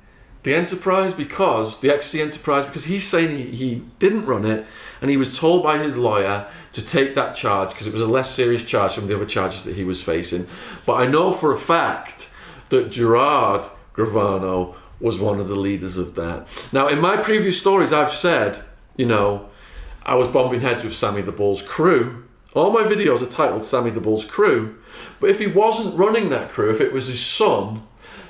the enterprise, because the ecstasy enterprise, because he's saying he didn't run it, and he was told by his lawyer to take that charge because it was a less serious charge from the other charges that he was facing. But I know for a fact that Gerard Gravano was one of the leaders of that. Now, in my previous stories, I've said, you know, I was bombing heads with Sammy the Bull's crew. All my videos are titled Sammy the Bull's crew. But if he wasn't running that crew, if it was his son,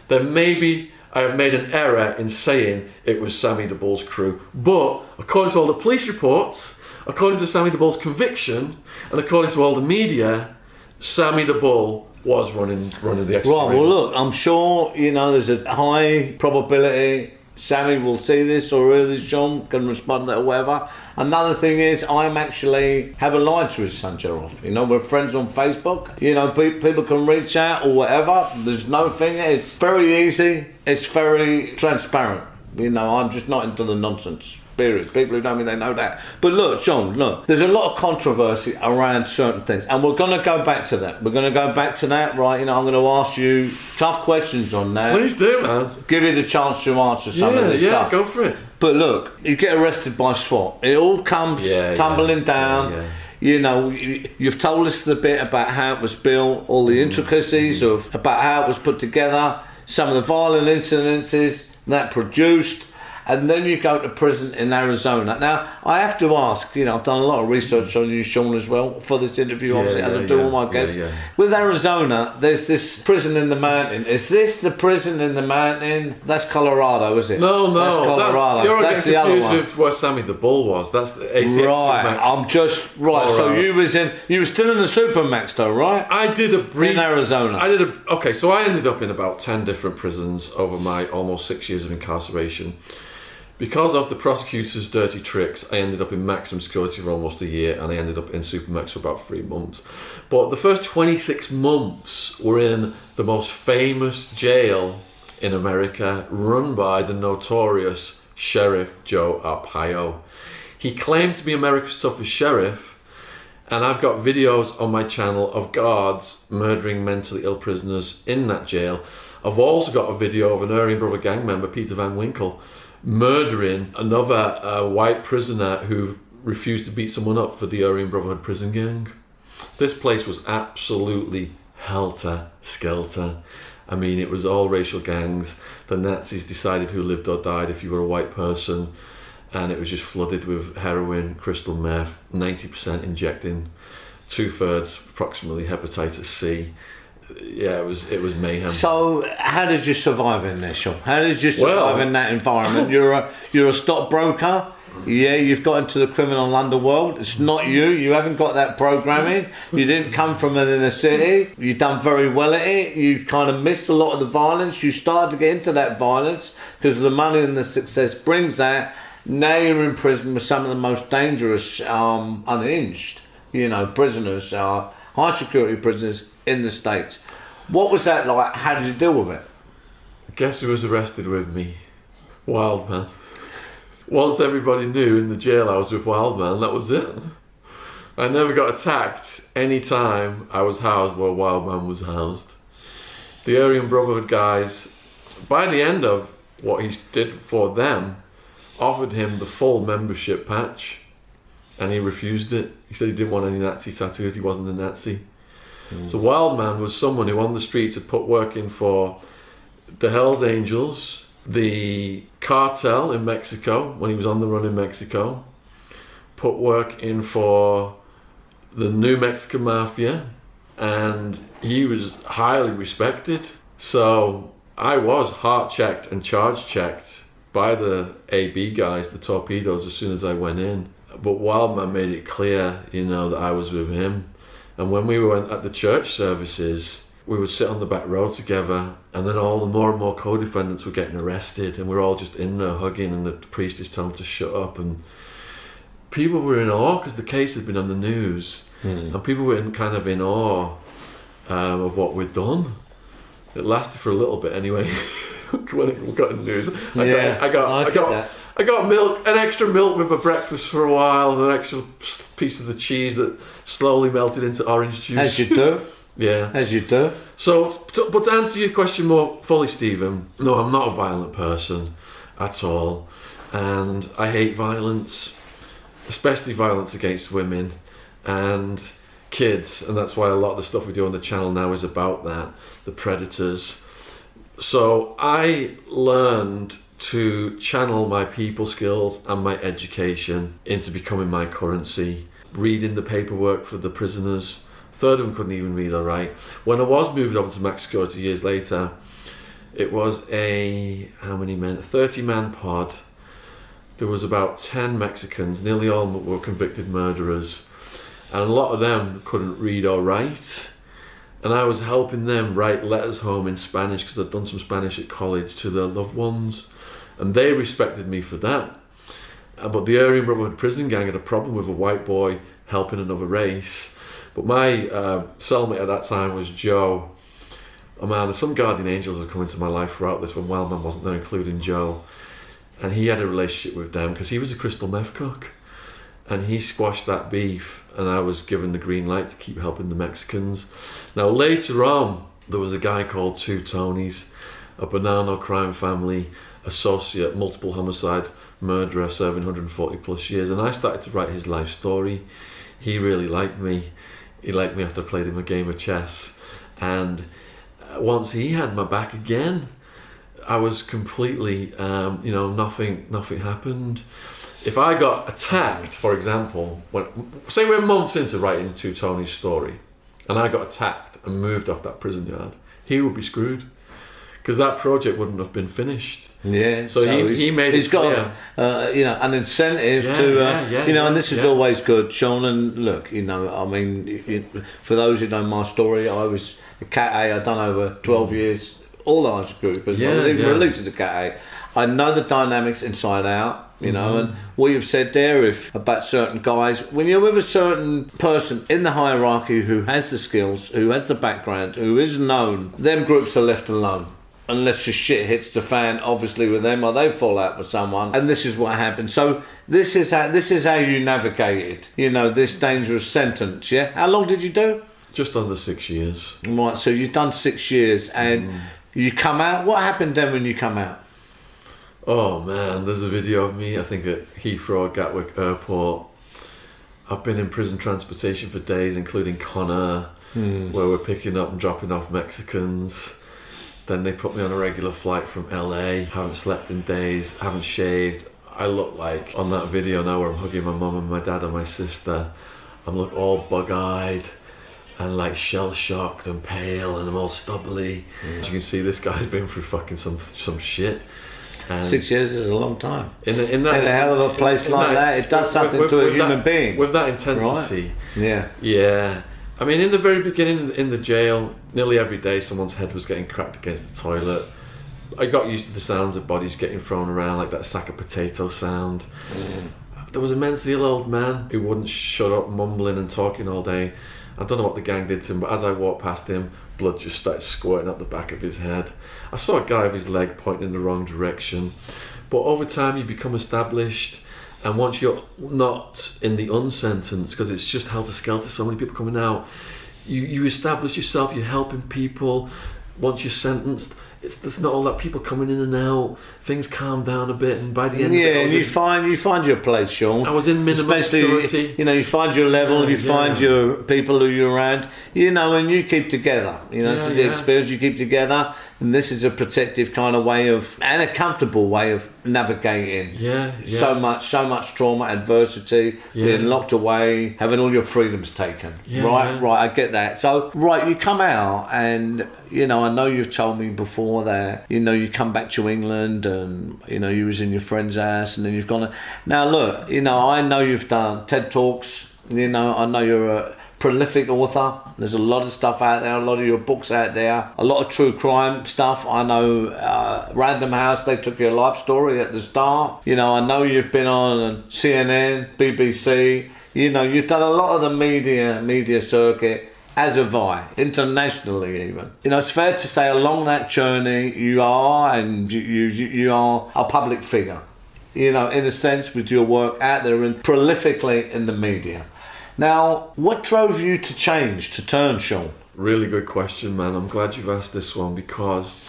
then maybe I have made an error in saying it was Sammy the Bull's crew. But according to all the police reports, according to Sammy the Bull's conviction, and according to all the media, Sammy the Bull was running the ecstasy. Right, well look, I'm sure, you know, there's a high probability Sammy will see this or hear this, Shaun can respond to it or whatever. Another thing is, I'm actually haven't lied to his son, Gerald. You know, we're friends on Facebook. You know, people can reach out or whatever. There's no thing. It's very easy. It's very transparent. You know, I'm just not into the nonsense. Period. People who know me, they know that. But look, Shaun, look, there's a lot of controversy around certain things, and we're going to go back to that. We're going to go back to that, right? You know, I'm going to ask you tough questions on that. Please do, man. Give you the chance to answer some of this stuff. Yeah, go for it. But look, you get arrested by SWAT. It all comes tumbling down. Yeah. You know, you've told us the bit about how it was built, all the intricacies of about how it was put together, some of the violent incidences that produced. And then you go to prison in Arizona. Now, I have to ask, you know, I've done a lot of research on you, Shaun, as well, for this interview, obviously, as I do all my guests. With Arizona, there's this prison in the mountain. Is this the prison in the mountain? That's Colorado, is it? No. That's Colorado. You're that's getting the other confused one. with where Sammy the Bull was. That's the ACX Right, Max. I'm just... Right, Colorado. so you were still in the Supermax, though, right? I did a brief... In Arizona. Okay, so I ended up in about 10 different prisons over my almost 6 years of incarceration. Because of the prosecutor's dirty tricks, I ended up in maximum security for almost a year, and I ended up in Supermax for about 3 months. But the first 26 months were in the most famous jail in America, run by the notorious Sheriff Joe Arpaio. He claimed to be America's toughest sheriff, and I've got videos on my channel of guards murdering mentally ill prisoners in that jail. I've also got a video of an Aryan Brother gang member, Peter Van Winkle, murdering another white prisoner who refused to beat someone up for the Aryan Brotherhood prison gang. This place was absolutely helter-skelter. I mean, it was all racial gangs. The Nazis decided who lived or died if you were a white person, and it was just flooded with heroin, crystal meth, 90% injecting, 2/3 approximately hepatitis C. Yeah, it was mayhem. So, how did you survive in this, Shaun? How did you survive in that environment? You're a stockbroker. Yeah, you've got into the criminal underworld. It's not you. You haven't got that programming. You didn't come from an inner city. You've done very well at it. You kind of missed a lot of the violence. You started to get into that violence because the money and the success brings that. Now you're in prison with some of the most dangerous, unhinged, you know, prisoners. high security prisoners in the States. What was that like? How did you deal with it? Guess who was arrested with me? Wildman. Once everybody knew in the jail I was with Wildman, that was it. I never got attacked any time I was housed where Wildman was housed. The Aryan Brotherhood guys, by the end of what he did for them, offered him the full membership patch, and he refused it. He said he didn't want any Nazi tattoos, he wasn't a Nazi. So Wildman was someone who on the streets had put work in for the Hells Angels, the cartel in Mexico, when he was on the run in Mexico, put work in for the New Mexican Mafia, and he was highly respected. So I was heart checked and charge checked by the AB guys, the torpedoes, as soon as I went in. But Wildman made it clear, you know, that I was with him. And when we went at the church services, we would sit on the back row together, and then all the more and more co-defendants were getting arrested, and we're all just in there hugging, and the priest is telling them to shut up, and people were in awe because the case had been on the news, and people were in awe of what we'd done. It lasted for a little bit anyway. When it got in the news, I got milk, an extra milk with my breakfast for a while, and an extra piece of the cheese that slowly melted into orange juice. As you do. Yeah. As you do. So, but to answer your question more fully, Stephen, no, I'm not a violent person at all, and I hate violence, especially violence against women and kids, and that's why a lot of the stuff we do on the channel now is about that, the predators. So I learned to channel my people skills and my education into becoming my currency, reading the paperwork for the prisoners. A third of them couldn't even read or write. When I was moved over to Mexico 2 years later, it was a 30-man pod. There was about 10 Mexicans, nearly all were convicted murderers, and a lot of them couldn't read or write. And I was helping them write letters home in Spanish because I'd done some Spanish at college to their loved ones, and they respected me for that. But the Aryan Brotherhood prison gang had a problem with a white boy helping another race. But my cellmate at that time was Joe. Oh man, some guardian angels have come into my life throughout this when Wildman wasn't there, including Joe. And he had a relationship with them because he was a crystal meth cook. And he squashed that beef, and I was given the green light to keep helping the Mexicans. Now later on, there was a guy called Two Tonys, a banana crime family associate, multiple homicide murderer, serving 140 plus years, and I started to write his life story. He really liked me. He liked me after I played him a game of chess, and once he had my back again, I was completely, nothing happened. If I got attacked, for example, say we're months into writing Two Tony's story, and I got attacked and moved off that prison yard, he would be screwed, because that project wouldn't have been finished. Yeah. So he made he's it got clear. An incentive and this is always good, Shaun. And look, for those who know my story, I was a Cat A. I've done over 12 years, all large group as well. I was even released as a Cat A. I know the dynamics inside out. And what you've said there about certain guys, when you're with a certain person in the hierarchy who has the skills, who has the background, who is known, them groups are left alone. Unless the shit hits the fan, obviously, with them, or they fall out with someone, and this is what happens. So this is how you navigate it. This dangerous sentence. Yeah. How long did you do? Just under 6 years. Right. So you've done 6 years, and you come out. What happened then when you come out? Oh man, there's a video of me, I think at Heathrow, Gatwick Airport. I've been in prison transportation for days, including Connor, where we're picking up and dropping off Mexicans. Then they put me on a regular flight from LA. Haven't slept in days, haven't shaved. I look like, on that video now where I'm hugging my mum and my dad and my sister, I look all bug-eyed and like shell-shocked and pale, and I'm all stubbly. As you can see, this guy's been through fucking some shit. And 6 years is a long time. In a hell of a place like that, it does something to a human being. With that intensity. Right? Yeah. I mean, in the very beginning, in the jail, nearly every day someone's head was getting cracked against the toilet. I got used to the sounds of bodies getting thrown around, like that sack of potato sound. There was a mentally ill old man who wouldn't shut up mumbling and talking all day. I don't know what the gang did to him, but as I walked past him, blood just started squirting out the back of his head. I saw a guy with his leg pointing in the wrong direction. But over time you become established, and once you're not in the unsentence, because it's just helter-skelter, so many people coming out, you establish yourself, you're helping people. Once you're sentenced, there's not all that people coming in and out. Things calm down a bit, and by the end of it, you find your place, Shaun. I was in minimum security. You find your level, find your people who you're around, and you keep together. This is the experience you keep together, and this is a protective kind of way of, and a comfortable way of navigating. So much trauma, adversity, being locked away, having all your freedoms taken. Right, I get that. So, you come out, and I know you've told me before that you come back to England, and you was in your friend's house, and then you've gone. Now look, I know you've done TED Talks. I know you're a prolific author. There's a lot of stuff out there, a lot of your books out there, a lot of true crime stuff. I know Random House, they took your life story at the start. I know you've been on CNN, BBC. You've done a lot of the media circuit, as have I, internationally even. It's fair to say along that journey you are, and you are a public figure, in a sense, with your work out there and prolifically in the media. Now, what drove you to change, to turn, Shaun? Really good question, man. I'm glad you've asked this one, because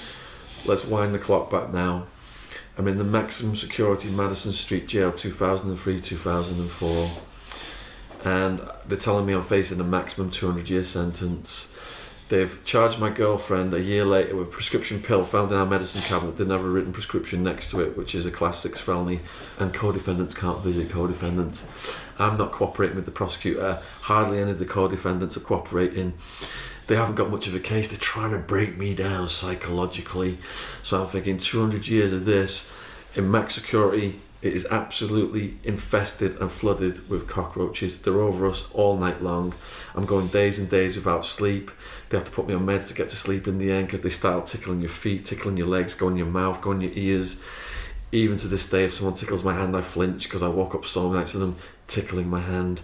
let's wind the clock back now. I'm in the maximum security Madison Street Jail 2003-2004. And they're telling me I'm facing a maximum 200-year sentence. They've charged my girlfriend a year later with a prescription pill found in our medicine cabinet. Didn't have a written prescription next to it, which is a class 6 felony, and co-defendants can't visit co-defendants. I'm not cooperating with the prosecutor. Hardly any of the co-defendants are cooperating. They haven't got much of a case. They're trying to break me down psychologically. So I'm thinking 200 years of this in max security. It is absolutely infested and flooded with cockroaches. They're over us all night long. I'm going days and days without sleep. They have to put me on meds to get to sleep in the end, because they start tickling your feet, tickling your legs, go in your mouth, go in your ears. Even to this day, if someone tickles my hand, I flinch, because I woke up so next to them tickling my hand.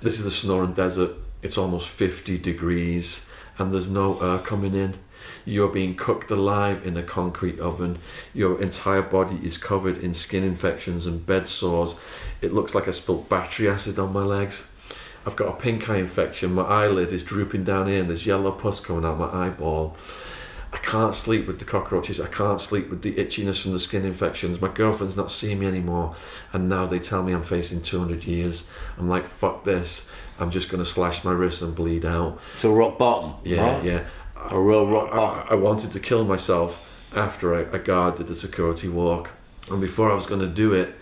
This is the Sonoran Desert. It's almost 50 degrees and there's no air coming in. You're being cooked alive in a concrete oven. Your entire body is covered in skin infections and bed sores. It looks like I spilled battery acid on my legs. I've got a pink eye infection. My eyelid is drooping down here and there's yellow pus coming out my eyeball. I can't sleep with the cockroaches. I can't sleep with the itchiness from the skin infections. My girlfriend's not seeing me anymore. And now they tell me I'm facing 200 years. I'm like, fuck this. I'm just going to slash my wrist and bleed out. To rock bottom. Yeah, right? yeah. A real rock bottom. I wanted to kill myself after I guarded the security walk. And before I was going to do it,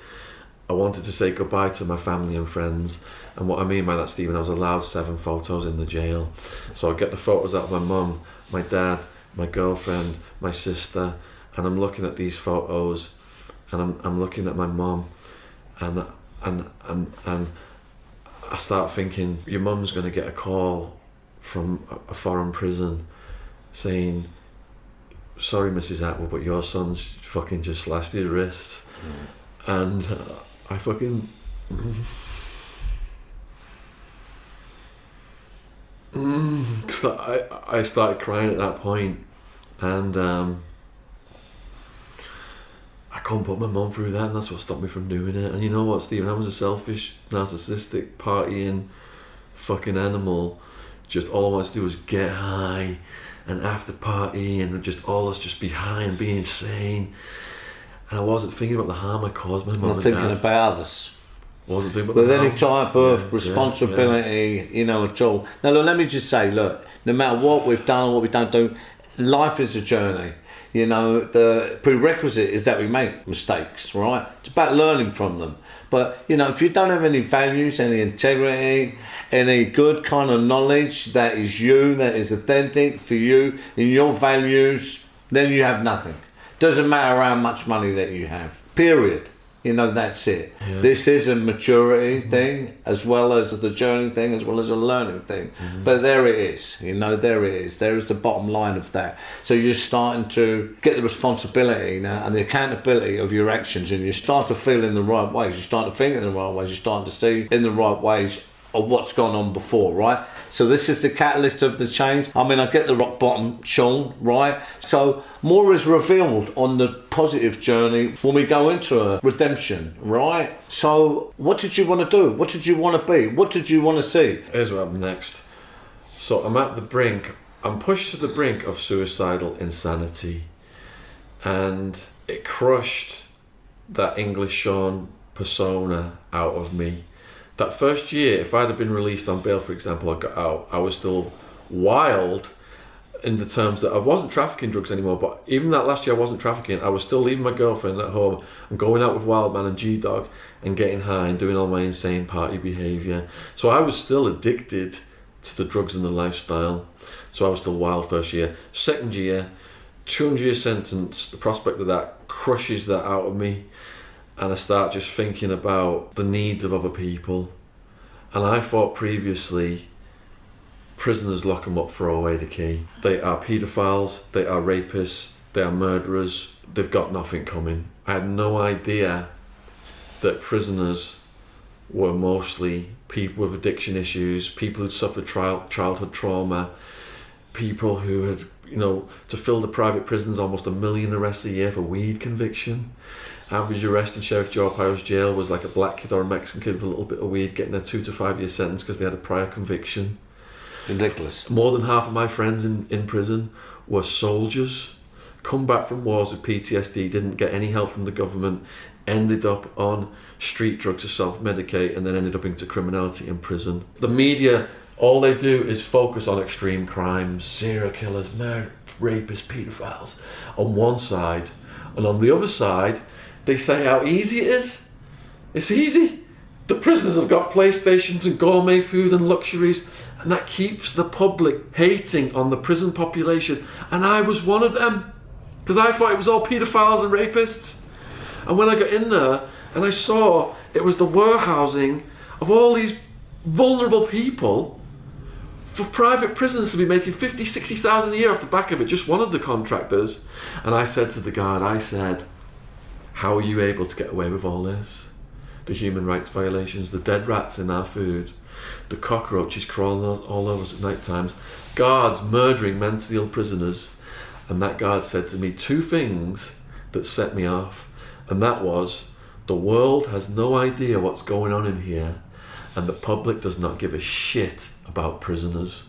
I wanted to say goodbye to my family and friends. And what I mean by that, Stephen, I was allowed 7 photos in the jail. So I get the photos out of my mum, my dad, my girlfriend, my sister, and I'm looking at these photos, and I'm looking at my mum, and I start thinking, your mum's going to get a call from a foreign prison saying, sorry Mrs. Attwood, but your son's fucking just slashed his wrists. And I fucking I started crying at that point, and I couldn't put my mum through that, and that's what stopped me from doing it. And you know what, Stephen, I was a selfish, narcissistic, partying fucking animal. Just all I wanted to do was get high and after party and just all us just be high and be insane. And I wasn't thinking about the harm I caused my mum and dad. Not thinking about others. Wasn't thinking about with any type of responsibility, you know, at all. Now, look, let me just say, look, no matter what we've done or what we don't do, life is a journey. You know, the prerequisite is that we make mistakes, right? It's about learning from them. But, you know, if you don't have any values, any integrity, any good kind of knowledge that is you, that is authentic for you, in your values, then you have nothing. Doesn't matter how much money that you have, period. You know, that's it. Yeah. This is a maturity thing, as well as the journey thing, as well as a learning thing. But there it is, you know, there it is. There is the bottom line of that. So you're starting to get the responsibility now and the accountability of your actions, and you start to feel in the right ways. You start to think in the right ways. You start to see in the right ways of what's gone on before, right? So this is the catalyst of the change. I mean, I get the rock bottom, Shaun, right? So more is revealed on the positive journey when we go into a redemption, right? So what did you want to do? What did you want to be? What did you want to see? Here's what happened next. So I'm at the brink, I'm pushed to the brink of suicidal insanity, and it crushed that English Shaun persona out of me. That first year, if I'd have been released on bail, for example, I got out, I was still wild in the terms that I wasn't trafficking drugs anymore, but even that last year I wasn't trafficking. I was still leaving my girlfriend at home and going out with Wildman and G-Dog and getting high and doing all my insane party behaviour. So I was still addicted to the drugs and the lifestyle. So I was still wild first year. Second year, 200-year sentence, the prospect of that crushes that out of me. And I start just thinking about the needs of other people. And I thought previously, prisoners lock them up, throw away the key. They are paedophiles, they are rapists, they are murderers, they've got nothing coming. I had no idea that prisoners were mostly people with addiction issues, people who'd suffered childhood trauma, people who had, to fill the private prisons, almost 1 million arrests a year for weed conviction. Average arrest in Sheriff Joe Arpaio's jail was like a black kid or a Mexican kid with a little bit of weed getting a 2 to 5 year sentence because they had a prior conviction. Ridiculous. More than half of my friends in prison were soldiers, come back from wars with PTSD, didn't get any help from the government, ended up on street drugs to self-medicate, and then ended up into criminality in prison. The media, all they do is focus on extreme crimes, serial killers, murder, rapists, paedophiles on one side, and on the other side they say how easy it is. It's easy. The prisoners have got PlayStations and gourmet food and luxuries, and that keeps the public hating on the prison population. And I was one of them, because I thought it was all paedophiles and rapists. And when I got in there and I saw it was the warehousing of all these vulnerable people, for private prisons to be making 50, 60,000 a year off the back of it, just one of the contractors. And I said to the guard, how are you able to get away with all this? The human rights violations, the dead rats in our food, the cockroaches crawling all over us at night times, guards murdering mentally ill prisoners. And that guard said to me 2 things that set me off. And that was, the world has no idea what's going on in here, and the public does not give a shit about prisoners.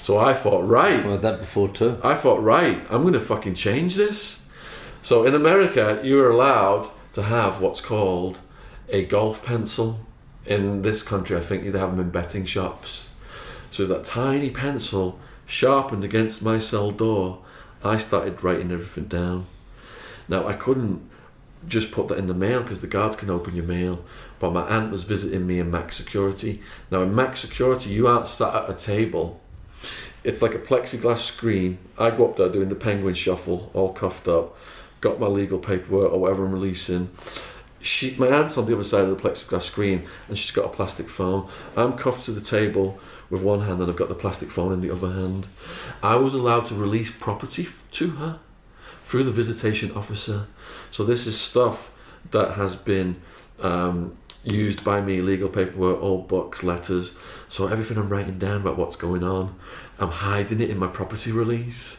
So I thought, right. I've heard that before too. I thought, right, I'm going to fucking change this. So in America, you are allowed to have what's called a golf pencil. In this country, I think you'd have them in betting shops. So with that tiny pencil sharpened against my cell door, I started writing everything down. Now, I couldn't just put that in the mail because the guards can open your mail, but my aunt was visiting me in max security. Now in max security, you aren't sat at a table. It's like a plexiglass screen. I go up there doing the penguin shuffle, all cuffed up, got my legal paperwork or whatever I'm releasing. My aunt's on the other side of the plexiglass screen and she's got a plastic phone. I'm cuffed to the table with one hand and I've got the plastic phone in the other hand. I was allowed to release property to her through the visitation officer. So this is stuff that has been used by me, legal paperwork, old books, letters. So everything I'm writing down about what's going on, I'm hiding it in my property release.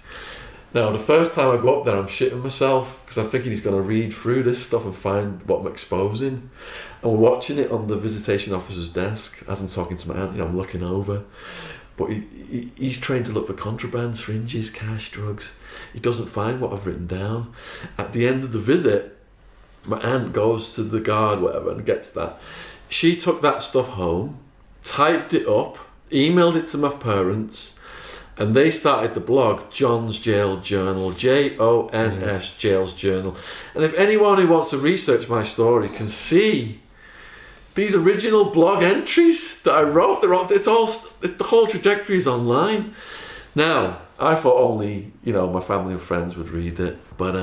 Now, the first time I go up there, I'm shitting myself because I'm thinking he's going to read through this stuff and find what I'm exposing. And we're watching it on the visitation officer's desk as I'm talking to my aunt. I'm looking over. But he's trained to look for contraband, syringes, cash, drugs. He doesn't find what I've written down. At the end of the visit, my aunt goes to the guard, whatever, and gets that. She took that stuff home, typed it up, emailed it to my parents, and they started the blog John's Jail Journal, Jons Jail's Journal. And if anyone who wants to research my story can see these original blog entries that I wrote, the whole trajectory is online. Now, I thought only, my family and friends would read it. But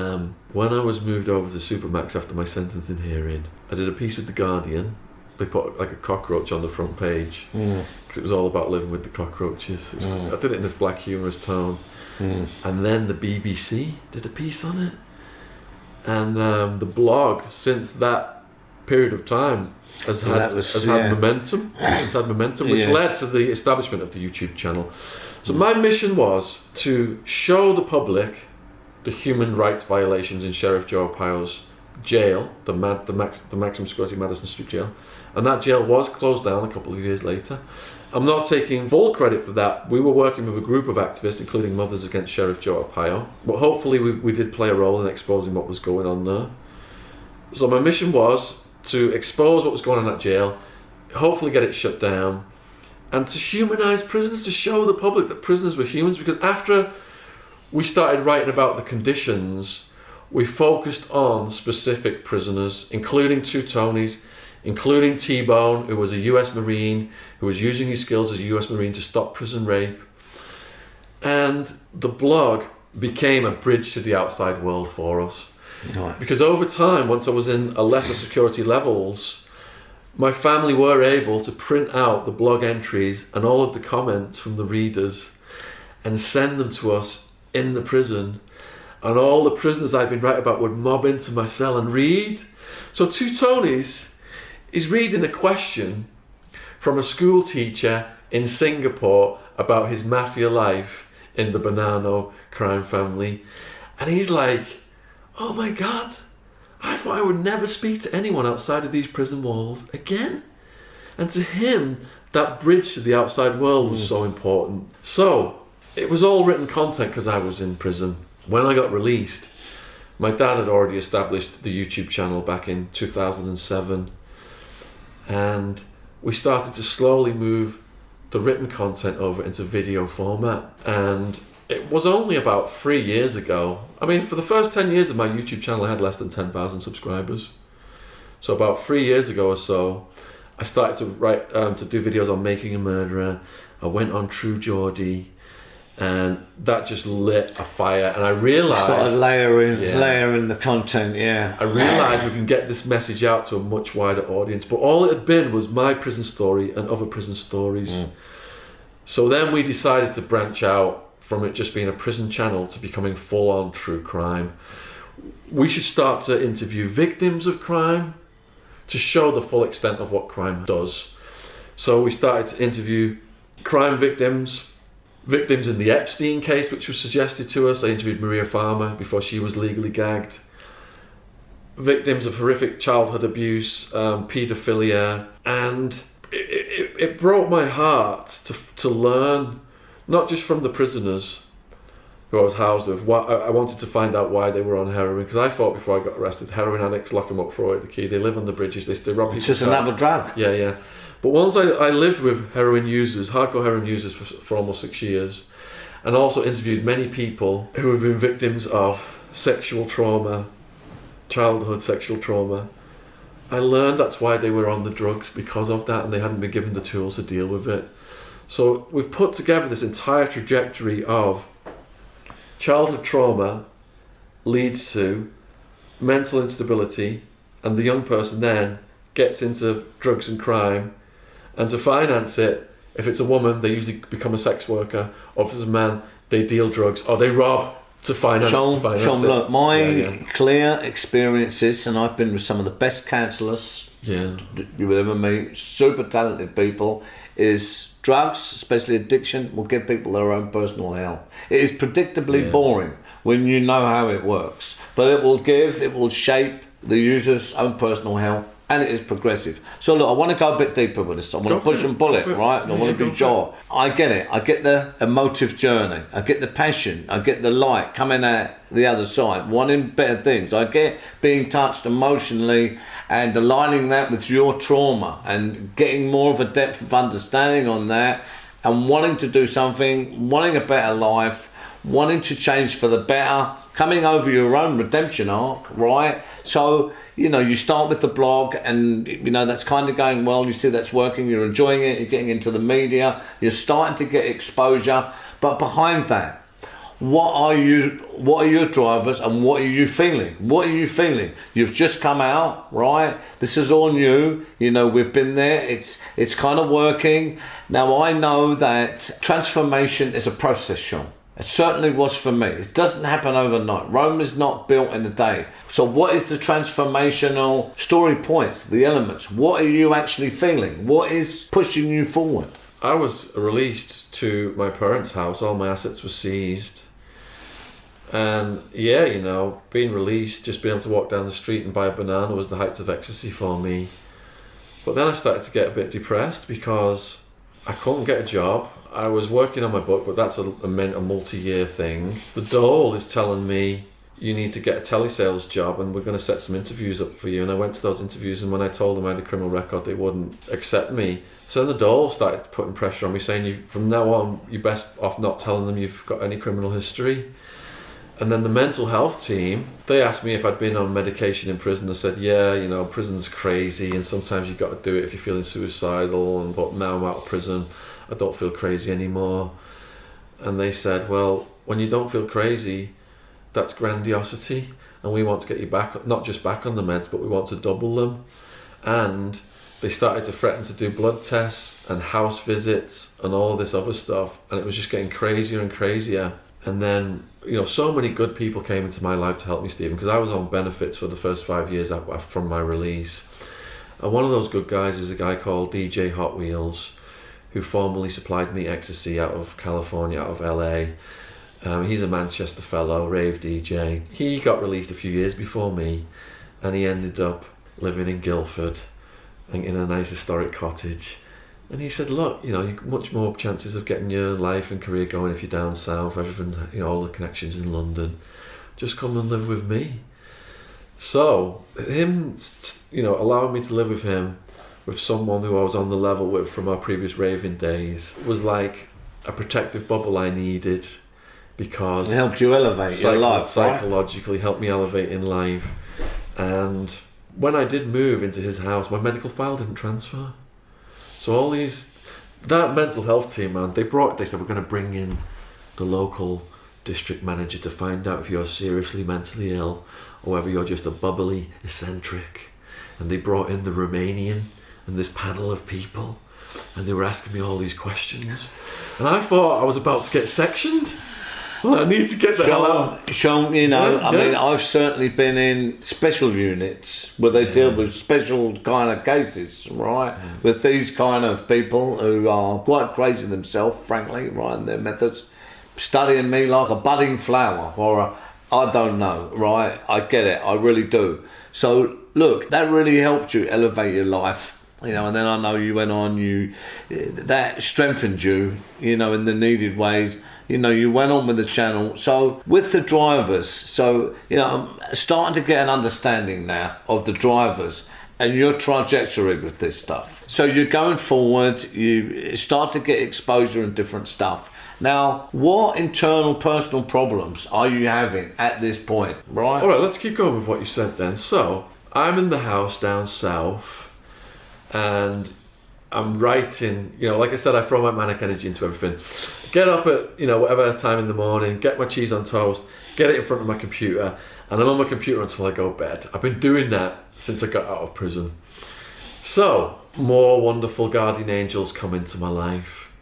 when I was moved over to Supermax after my sentencing hearing, I did a piece with The Guardian. They put like a cockroach on the front page because it was all about living with the cockroaches. I did it in this black humorous tone. And then the BBC did a piece on it. And the blog, since that period of time has had momentum. It's had momentum, which led to the establishment of the YouTube channel. So my mission was to show the public the human rights violations in Sheriff Joe Arpaio's jail, the maximum security Madison Street jail, and that jail was closed down a couple of years later. I'm not taking full credit for that. We were working with a group of activists, including Mothers Against Sheriff Joe Arpaio, but hopefully we did play a role in exposing what was going on there. So my mission was to expose what was going on in that jail, hopefully get it shut down, and to humanise prisoners, to show the public that prisoners were humans, because after we started writing about the conditions, we focused on specific prisoners, including two Tonys, including T-Bone, who was a US Marine, who was using his skills as a US Marine to stop prison rape. And the blog became a bridge to the outside world for us. Right. Because over time, once I was in a lesser security levels, my family were able to print out the blog entries and all of the comments from the readers and send them to us in the prison. And all the prisoners I'd been writing about would mob into my cell and read. So Two Tonys is reading a question from a school teacher in Singapore about his mafia life in the Bonanno crime family. And he's like, oh my God, I thought I would never speak to anyone outside of these prison walls again. And to him, that bridge to the outside world was so important. So it was all written content because I was in prison. When I got released, my dad had already established the YouTube channel back in 2007. And we started to slowly move the written content over into video format. And it was only about 3 years ago. I mean, for the first 10 years of my YouTube channel, I had less than 10,000 subscribers. So about 3 years ago or so, I started to write, to do videos on making a murderer. I went on True Geordie, and that just lit a fire. And I realised, started layering the content. I realised we can get this message out to a much wider audience. But all it had been was my prison story and other prison stories. So then we decided to branch out from it just being a prison channel to becoming full-on true crime. We should start to interview victims of crime to show the full extent of what crime does. So we started to interview crime victims in the Epstein case, which was suggested to us. I interviewed Maria Farmer before she was legally gagged. Victims of horrific childhood abuse, paedophilia, and it broke my heart to learn, not just from the prisoners who I was housed with. I wanted to find out why they were on heroin, because I thought before I got arrested, heroin addicts lock them up for all the key. They live on the bridges, they rob people. It's just another drug. Yeah. But once I lived with heroin users, hardcore heroin users for almost 6 years, and also interviewed many people who had been victims of sexual trauma, childhood sexual trauma, I learned that's why they were on the drugs, because of that, and they hadn't been given the tools to deal with it. So we've put together this entire trajectory of childhood trauma leads to mental instability, and the young person then gets into drugs and crime, and to finance it, if it's a woman, they usually become a sex worker, or if it's a man, they deal drugs, or they rob to finance Shaun, it. Look, my clear experiences, and I've been with some of the best counsellors you would ever meet, super talented people, is drugs, especially addiction, will give people their own personal hell. It is predictably boring when you know how it works, but it will shape the user's own personal hell, and it is progressive. So look, I want to go a bit deeper with this. I want to push and pull it, right? And I want to be sure. I get it. I get the emotive journey. I get the passion. I get the light coming out the other side, wanting better things. I get being touched emotionally and aligning that with your trauma and getting more of a depth of understanding on that, and wanting to do something, wanting a better life, wanting to change for the better, coming over your own redemption arc, right? So, you start with the blog, and, that's kind of going well. You see that's working, you're enjoying it, you're getting into the media, you're starting to get exposure. But behind that, what are your drivers, and what are you feeling? What are you feeling? You've just come out, right? This is all new. We've been there. It's kind of working. Now, I know that transformation is a process, Shaun. It certainly was for me. It doesn't happen overnight. Rome is not built in a day. So what is the transformational story points, the elements? What are you actually feeling? What is pushing you forward? I was released to my parents' house. All my assets were seized. And yeah, you know, being released, just being able to walk down the street and buy a banana was the heights of ecstasy for me. But then I started to get a bit depressed because I couldn't get a job. I was working on my book, but that's a multi-year thing. The dole is telling me, you need to get a telesales job and we're going to set some interviews up for you. And I went to those interviews, and when I told them I had a criminal record, they wouldn't accept me. So then the dole started putting pressure on me, saying, from now on, you're best off not telling them you've got any criminal history. And then the mental health team, they asked me if I'd been on medication in prison. I said, yeah, you know, prison's crazy and sometimes you've got to do it if you're feeling suicidal. But now I'm out of prison, I don't feel crazy anymore. And they said, well, when you don't feel crazy, that's grandiosity. And we want to get you back, not just back on the meds, but we want to double them. And they started to threaten to do blood tests and house visits and all this other stuff. And it was just getting crazier and crazier. And then, you know, so many good people came into my life to help me, Stephen, because I was on benefits for the first 5 years from my release. And one of those good guys is a guy called DJ Hot Wheels, who formerly supplied me ecstasy out of California, out of LA. He's a Manchester fellow, rave DJ. He got released a few years before me, and he ended up living in Guildford, in a nice historic cottage. And he said, look, you know, you much more chances of getting your life and career going if you're down south, everything, you know, all the connections in London. Just come and live with me. So him, you know, allowing me to live with him, with someone who I was on the level with from our previous raving days, was like a protective bubble I needed, because it helped you elevate your life, psychologically helped me elevate in life. And when I did move into his house, my medical file didn't transfer. So that mental health team, man, they said, we're going to bring in the local district manager to find out if you're seriously mentally ill or whether you're just a bubbly eccentric. And they brought in the Romanian and this panel of people, and they were asking me all these questions. And I thought I was about to get sectioned. Well, I need to get the hell out. Shaun, you know, I mean, I've certainly been in special units where they deal with special kind of cases, right? With these kind of people who are quite crazy themselves, frankly, right, in their methods, studying me like a budding flower or I don't know, right? I get it, I really do. So, look, that really helped you elevate your life, you know, and then I know you went on, that strengthened you, you know, in the needed ways. You know, you went on with the channel. So with the drivers, so, you know, I'm starting to get an understanding now of the drivers and your trajectory with this stuff. So you're going forward, you start to get exposure and different stuff. Now, what internal personal problems are you having at this point, right? All right, let's keep going with what you said then. So I'm in the house down south and I'm writing, you know, like I said, I throw my manic energy into everything. Get up at, you know, whatever time in the morning, get my cheese on toast, get it in front of my computer, and I'm on my computer until I go to bed. I've been doing that since I got out of prison. So, more wonderful guardian angels come into my life.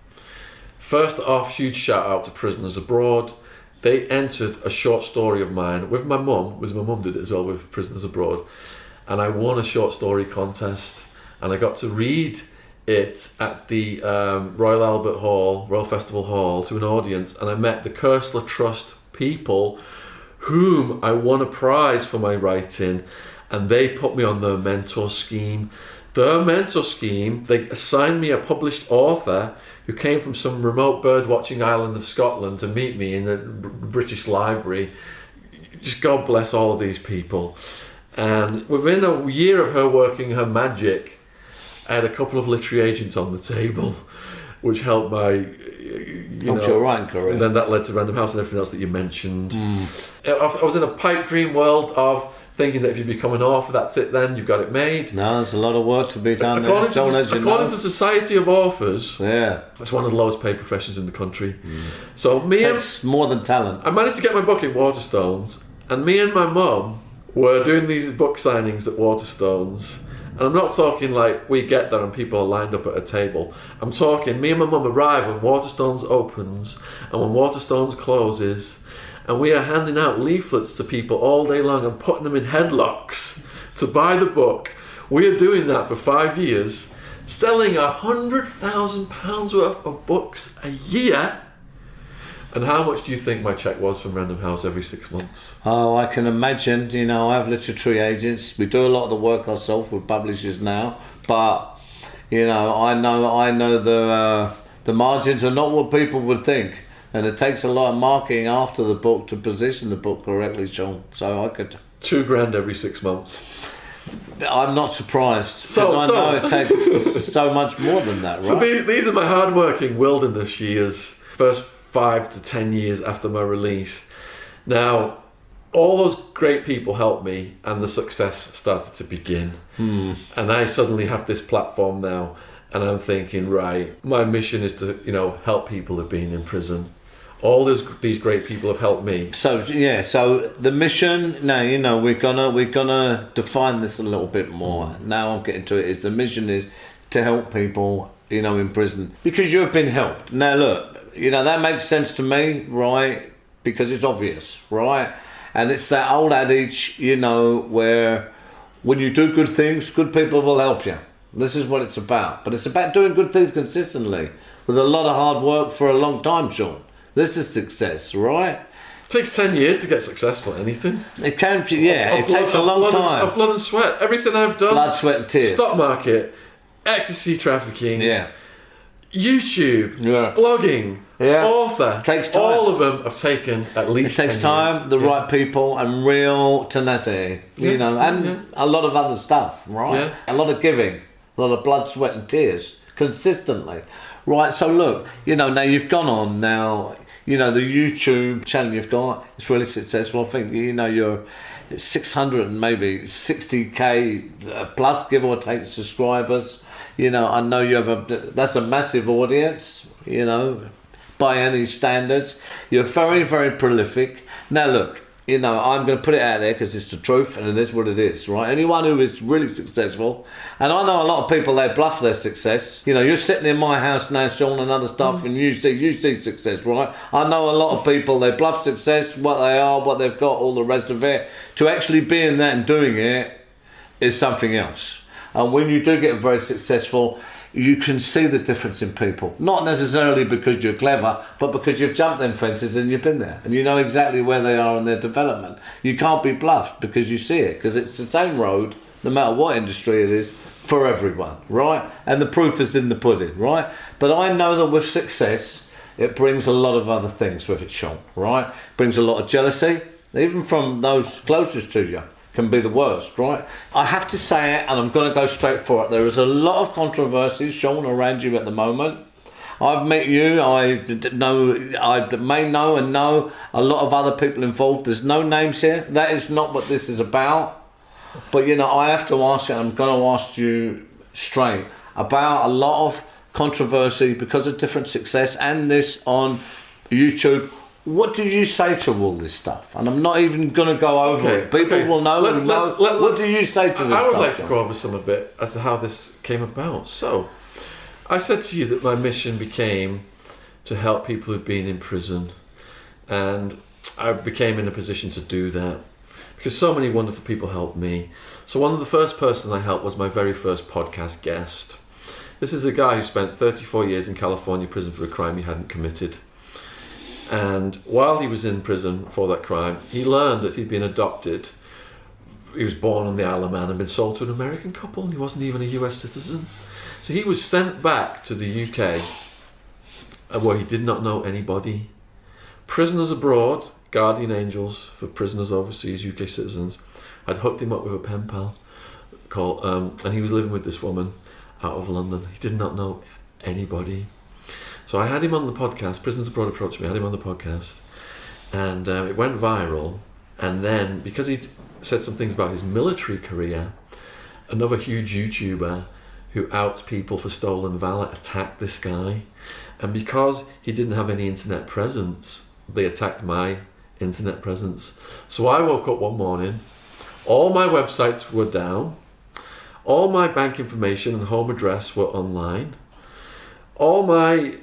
First off, huge shout out to Prisoners Abroad. They entered a short story of mine with my mum, my mum did it as well with Prisoners Abroad, and I won a short story contest, and I got to read it at the Royal Albert Hall, Royal Festival Hall, to an audience, and I met the Kersler Trust people whom I won a prize for my writing, and they put me on their mentor scheme. Their mentor scheme, they assigned me a published author who came from some remote bird-watching island of Scotland to meet me in the British Library. Just God bless all of these people. And within a year of her working her magic, I had a couple of literary agents on the table, which helped my, your writing career. And then that led to Random House and everything else that you mentioned. I was in a pipe dream world of thinking that if you become an author, that's it then, you've got it made. No, there's a lot of work to be done according to Society of Authors, it's one of the lowest paid professions in the country. So Takes more than talent. I managed to get my book in Waterstones, and me and my mum were doing these book signings at Waterstones, And I'm not talking like we get there and people are lined up at a table. I'm talking me and my mum arrive when Waterstones opens and when Waterstones closes, and we are handing out leaflets to people all day long and putting them in headlocks to buy the book. We are doing that for 5 years, selling £100,000 worth of books a year. And how much do you think my cheque was from Random House every 6 months? Oh, I can imagine. You know, I have literary agents. We do a lot of the work ourselves with publishers now, but you know, I know the margins are not what people would think, and it takes a lot of marketing after the book to position the book correctly, Shaun. So I could £2,000 every 6 months. I'm not surprised, because I know it takes so much more than that, right? So these are my hard-working wilderness years, first 5 to 10 years after my release. Now, all those great people helped me, and the success started to begin. And I suddenly have this platform now, and I'm thinking, right, my mission is to, you know, help people who've been in prison. All these great people have helped me. So yeah, so the mission. Now, you know, we're gonna define this a little bit more. Now I'm getting to it. Is the mission is to help people, you know, in prison, because you've been helped. Now look, you know, that makes sense to me, right? Because it's obvious, right? And it's that old adage, you know, where when you do good things, good people will help you. This is what it's about. But it's about doing good things consistently with a lot of hard work for a long time, Shaun. This is success, right? It takes 10 years to get successful at anything. It can, yeah, it takes a long time. Of blood and sweat. Everything I've done. Blood, sweat and tears. Stock market, ecstasy trafficking. Yeah. YouTube, Yeah. blogging, Yeah. author. Takes time. All of them have taken at least It takes 10 time, years. the right people, and real tenacity, you know, and yeah. a lot of other stuff, right? Yeah. A lot of giving, a lot of blood, sweat and tears, consistently. Right, so look, you know, now you've gone on now, you know, the YouTube channel you've got, it's really successful. I think, you know, you're 600 and maybe 60k plus, give or take, subscribers. You know, I know you have that's a massive audience, you know, by any standards. You're very, very prolific. Now look, you know, I'm going to put it out there because it's the truth and it is what it is, right? Anyone who is really successful, and I know a lot of people, they bluff their success. You know, you're sitting in my house now, Shaun, and other stuff, and you see success, right? I know a lot of people, they bluff success, what they are, what they've got, all the rest of it. To actually be in that and doing it is something else. And when you do get very successful, you can see the difference in people. Not necessarily because you're clever, but because you've jumped them fences and you've been there. And you know exactly where they are in their development. You can't be bluffed because you see it. Because it's the same road, no matter what industry it is, for everyone, right? And the proof is in the pudding, right? But I know that with success, it brings a lot of other things with it, Shaun, right? It brings a lot of jealousy, even from those closest to you. Can be the worst, right? I have to say it, and I'm going to go straight for it. There is a lot of controversies, Shaun, around you at the moment. I've met you. I may know and know a lot of other people involved. There's no names here. That is not what this is about. But you know, I have to ask you, and I'm going to ask you straight about a lot of controversy because of different success, and this on YouTube. What do you say to all this stuff? And I'm not even going to go over it. People will know. What do you say to this stuff? I would like to go over some of it as to how this came about. So, I said to you that my mission became to help people who've been in prison. And I became in a position to do that because so many wonderful people helped me. So one of the first persons I helped was my very first podcast guest. This is a guy who spent 34 years in California prison for a crime he hadn't committed. And while he was in prison for that crime, he learned that he'd been adopted. He was born on the Isle of Man and been sold to an American couple. He wasn't even a US citizen. So he was sent back to the UK where he did not know anybody. Prisoners abroad, guardian angels for prisoners overseas, UK citizens, had hooked him up with a pen pal and he was living with this woman out of London. He did not know anybody. So I had him on the podcast. Prisoners Abroad approached me. I had him on the podcast, and it went viral. And then, because he said some things about his military career, another huge YouTuber who outs people for stolen valor attacked this guy. And because he didn't have any internet presence, they attacked my internet presence. So I woke up one morning, all my websites were down, All my bank information and home address were online. All my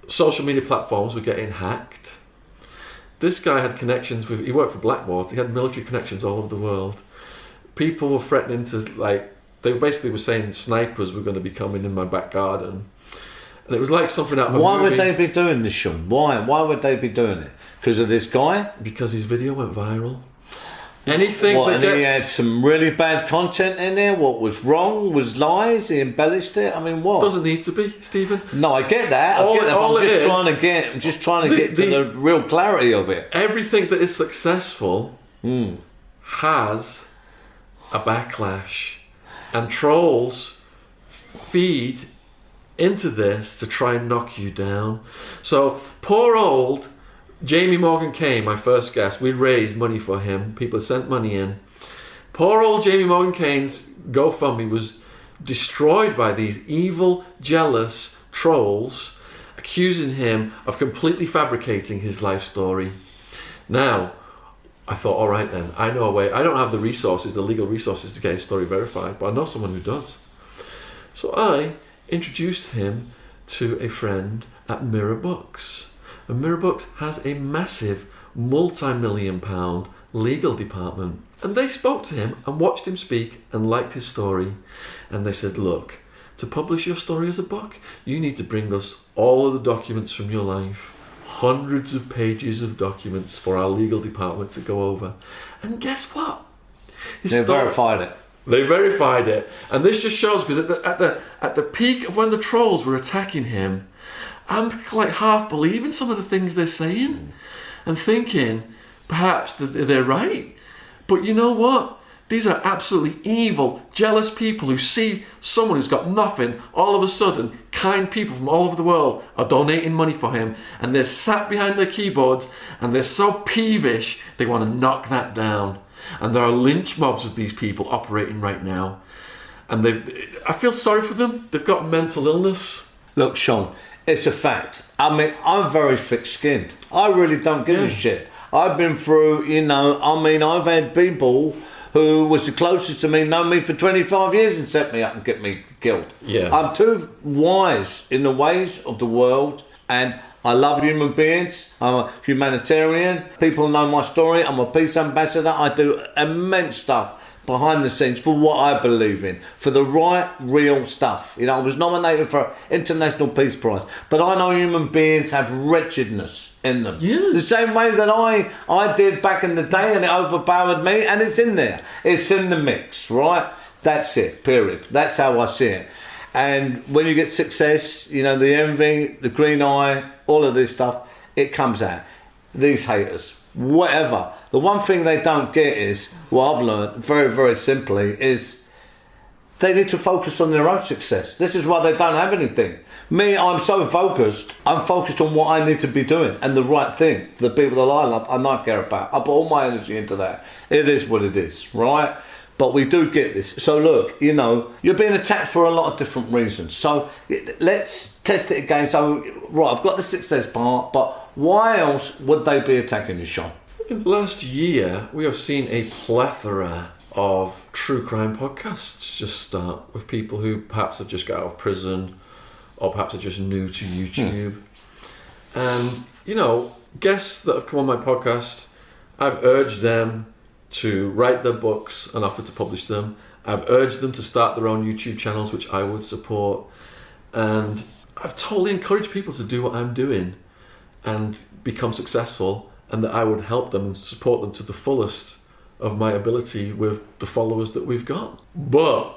social media platforms were getting hacked. This guy had connections with, he worked for Blackwater, he had military connections all over the world. People were threatening to, like, they basically were saying snipers were going to be coming in my back garden. And it was like something out of a Why movie. would they be doing this, Shaun? Why would they be doing it? Because of this guy? Because his video went viral. Anything What, that and he gets... had some really bad content in there? What was wrong? Was lies? He embellished it? I mean, what? Doesn't need to be, Stephen. No, I get that. I get that. But I'm just trying to get to the real clarity of it. Everything that is successful has a backlash, and trolls feed into this to try and knock you down. So poor old Jamie Morgan Kane, my first guest, we raised money for him. People sent money in. Poor old Jamie Morgan Kane's GoFundMe was destroyed by these evil, jealous trolls accusing him of completely fabricating his life story. Now, I thought, all right then, I know a way. I don't have the resources, the legal resources to get his story verified, but I know someone who does. So I introduced him to a friend at Mirror Books. And Mirror Books has a massive multi-million-pound legal department. And they spoke to him and watched him speak and liked his story. And they said, look, to publish your story as a book, you need to bring us all of the documents from your life. Hundreds of pages of documents for our legal department to go over. And guess what? They verified it. They verified it. And this just shows, because at the peak of when the trolls were attacking him, I'm like half believing some of the things they're saying and thinking perhaps that they're right. But you know what? These are absolutely evil, jealous people who see someone who's got nothing. All of a sudden, kind people from all over the world are donating money for him, and they're sat behind their keyboards and they're so peevish they want to knock that down. And there are lynch mobs of these people operating right now. And I feel sorry for them. They've got mental illness. Look, Shaun, it's a fact. I mean, I'm very thick-skinned. I really don't give a shit. I've been through, I've had people who was the closest to me, known me for 25 years and set me up and get me killed. Yeah. I'm too wise in the ways of the world, and I love human beings. I'm a humanitarian. People know my story. I'm a peace ambassador. I do immense stuff behind the scenes for what I believe in, for the right, real stuff. I was nominated for International Peace Prize, but I know human beings have wretchedness in them. Yes. The same way that I did back in the day, and it overpowered me, and it's in there. It's in the mix, right? That's it, period. That's how I see it. And when you get success, the envy, the green eye, all of this stuff, it comes out. These haters, whatever. The one thing they don't get is, what I've learned very, very simply, is they need to focus on their own success. This is why they don't have anything. Me, I'm so focused. I'm focused on what I need to be doing and the right thing for the people that I love and I care about. I put all my energy into that. It is what it is, right? But we do get this. So look, you're being attacked for a lot of different reasons. So let's test it again. So, right, I've got the success part, but why else would they be attacking you, Shaun? In the last year, we have seen a plethora of true crime podcasts just start with people who perhaps have just got out of prison or perhaps are just new to YouTube. And, guests that have come on my podcast, I've urged them to write their books and offer to publish them. I've urged them to start their own YouTube channels, which I would support. And I've totally encouraged people to do what I'm doing and become successful, and that I would help them and support them to the fullest of my ability with the followers that we've got. But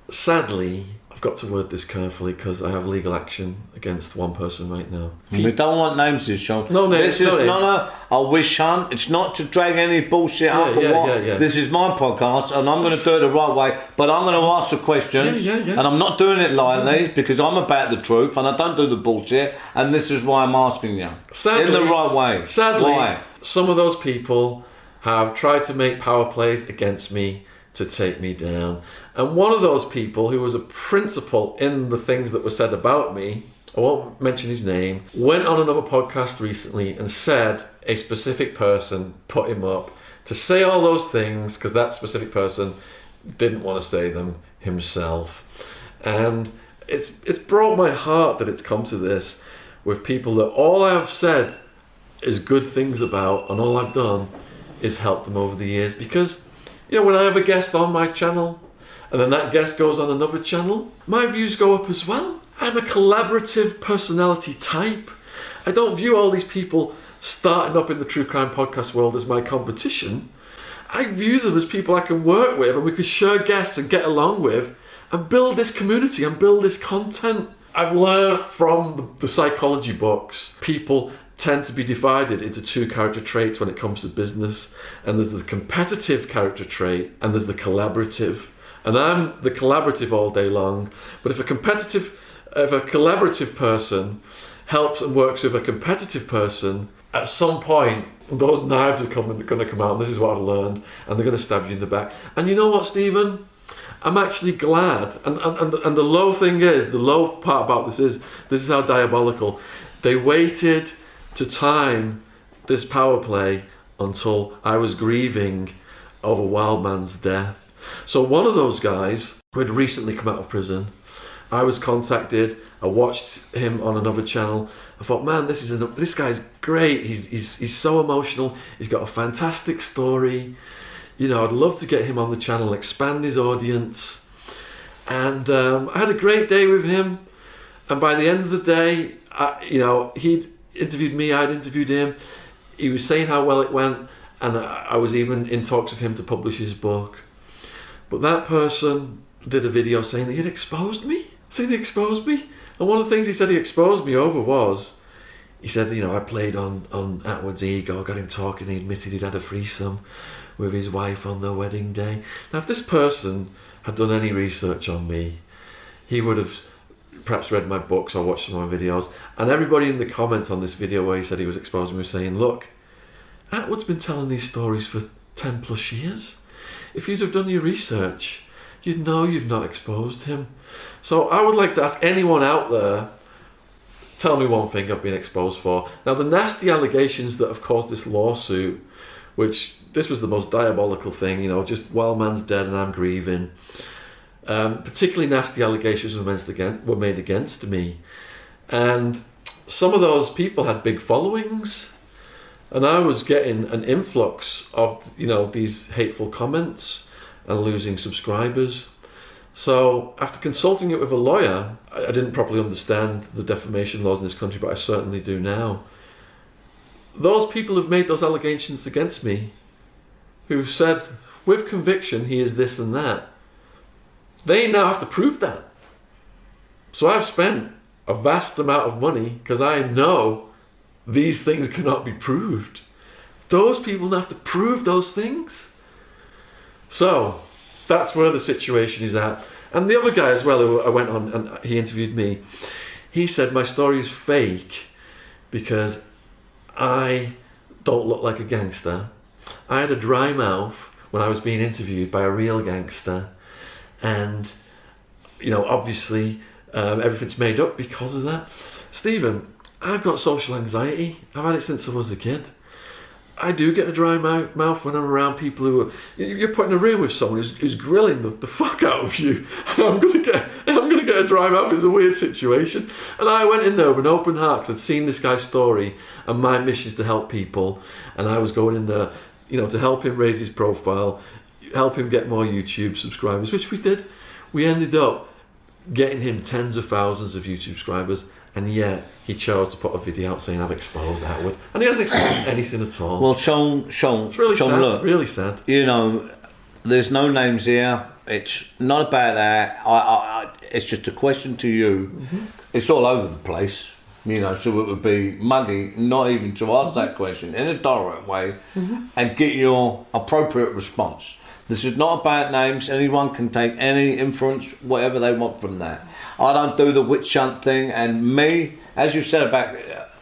sadly, I've got to word this carefully because I have legal action against one person right now. We don't want names, Shaun. No names. No. I wish, Shaun. It's not to drag any bullshit up. Yeah. This is my podcast, and I'm going to do it the right way. But I'm going to ask the questions, and I'm not doing it lightly because I'm about the truth, and I don't do the bullshit. And this is why I'm asking you in the right way. Sadly, why? Some of those people have tried to make power plays against me to take me down. And one of those people, who was a principal in the things that were said about me, I won't mention his name, went on another podcast recently and said a specific person put him up to say all those things because that specific person didn't want to say them himself. And it's brought my heart that it's come to this, with people that all I've said is good things about, and all I've done is help them over the years. Because, you know, when I have a guest on my channel, and then that guest goes on another channel, my views go up as well. I'm a collaborative personality type. I don't view all these people starting up in the true crime podcast world as my competition. I view them as people I can work with, and we can share guests and get along with, and build this community and build this content. I've learned from the psychology books, people tend to be divided into two character traits when it comes to business. And there's the competitive character trait, and there's the collaborative. And I'm the collaborative all day long. But if a collaborative person helps and works with a competitive person, at some point, those knives are going to come out, and this is what I've learned, and they're going to stab you in the back. And you know what, Stephen? I'm actually glad, and the low thing is, the low part about this is how diabolical. They waited to time this power play until I was grieving over Wildman's death. So one of those guys who had recently come out of prison, I was contacted. I watched him on another channel. I thought, man, this guy's great. He's so emotional. He's got a fantastic story. You know, I'd love to get him on the channel, expand his audience. And I had a great day with him. And by the end of the day, he'd interviewed me, I'd interviewed him. He was saying how well it went, and I was even in talks with him to publish his book. But that person did a video saying that he'd exposed me. And one of the things he said he exposed me over was, he said, you know, I played on Attwood's ego, got him talking, he admitted he'd had a threesome with his wife on their wedding day. Now, if this person had done any research on me, he would have perhaps read my books or watched some of my videos. And everybody in the comments on this video where he said he was exposing me was saying, look, Attwood's been telling these stories for 10 plus years. If you'd have done your research, you'd know you've not exposed him. So I would like to ask anyone out there, tell me one thing I've been exposed for. Now, the nasty allegations that have caused this lawsuit, which this was the most diabolical thing, you know, just Wildman's dead and I'm grieving. Particularly nasty allegations were made against me. And some of those people had big followings. And I was getting an influx of, you know, these hateful comments and losing subscribers. So after consulting it with a lawyer, I didn't properly understand the defamation laws in this country, but I certainly do now. Those people who've made those allegations against me, who've said with conviction he is this and that, they now have to prove that. So I've spent a vast amount of money because I know these things cannot be proved. Those people have to prove those things. So that's where the situation is at. And the other guy as well, who I went on and he interviewed me, he said my story is fake because I don't look like a gangster. I had a dry mouth when I was being interviewed by a real gangster. And, you know, obviously everything's made up because of that. Stephen, I've got social anxiety. I've had it since I was a kid. I do get a dry mouth when I'm around people who are... You're put in a room with someone who's grilling the fuck out of you. I'm gonna get a dry mouth. It's a weird situation. And I went in there with an open heart because I'd seen this guy's story and my mission is to help people. And I was going in there, you know, to help him raise his profile, help him get more YouTube subscribers, which we did. We ended up getting him tens of thousands of YouTube subscribers. And yet he chose to put a video out saying I've exposed Attwood, and he hasn't exposed anything at all. Well, Shaun, it's really sad. Look, really sad. You know, there's no names here. It's not about that. It's just a question to you. Mm-hmm. It's all over the place. You know, so it would be muggy not even to ask that question in a direct way and get your appropriate response. This is not about names. Anyone can take any inference, whatever they want from that. I don't do the witch hunt thing. And me, as you said about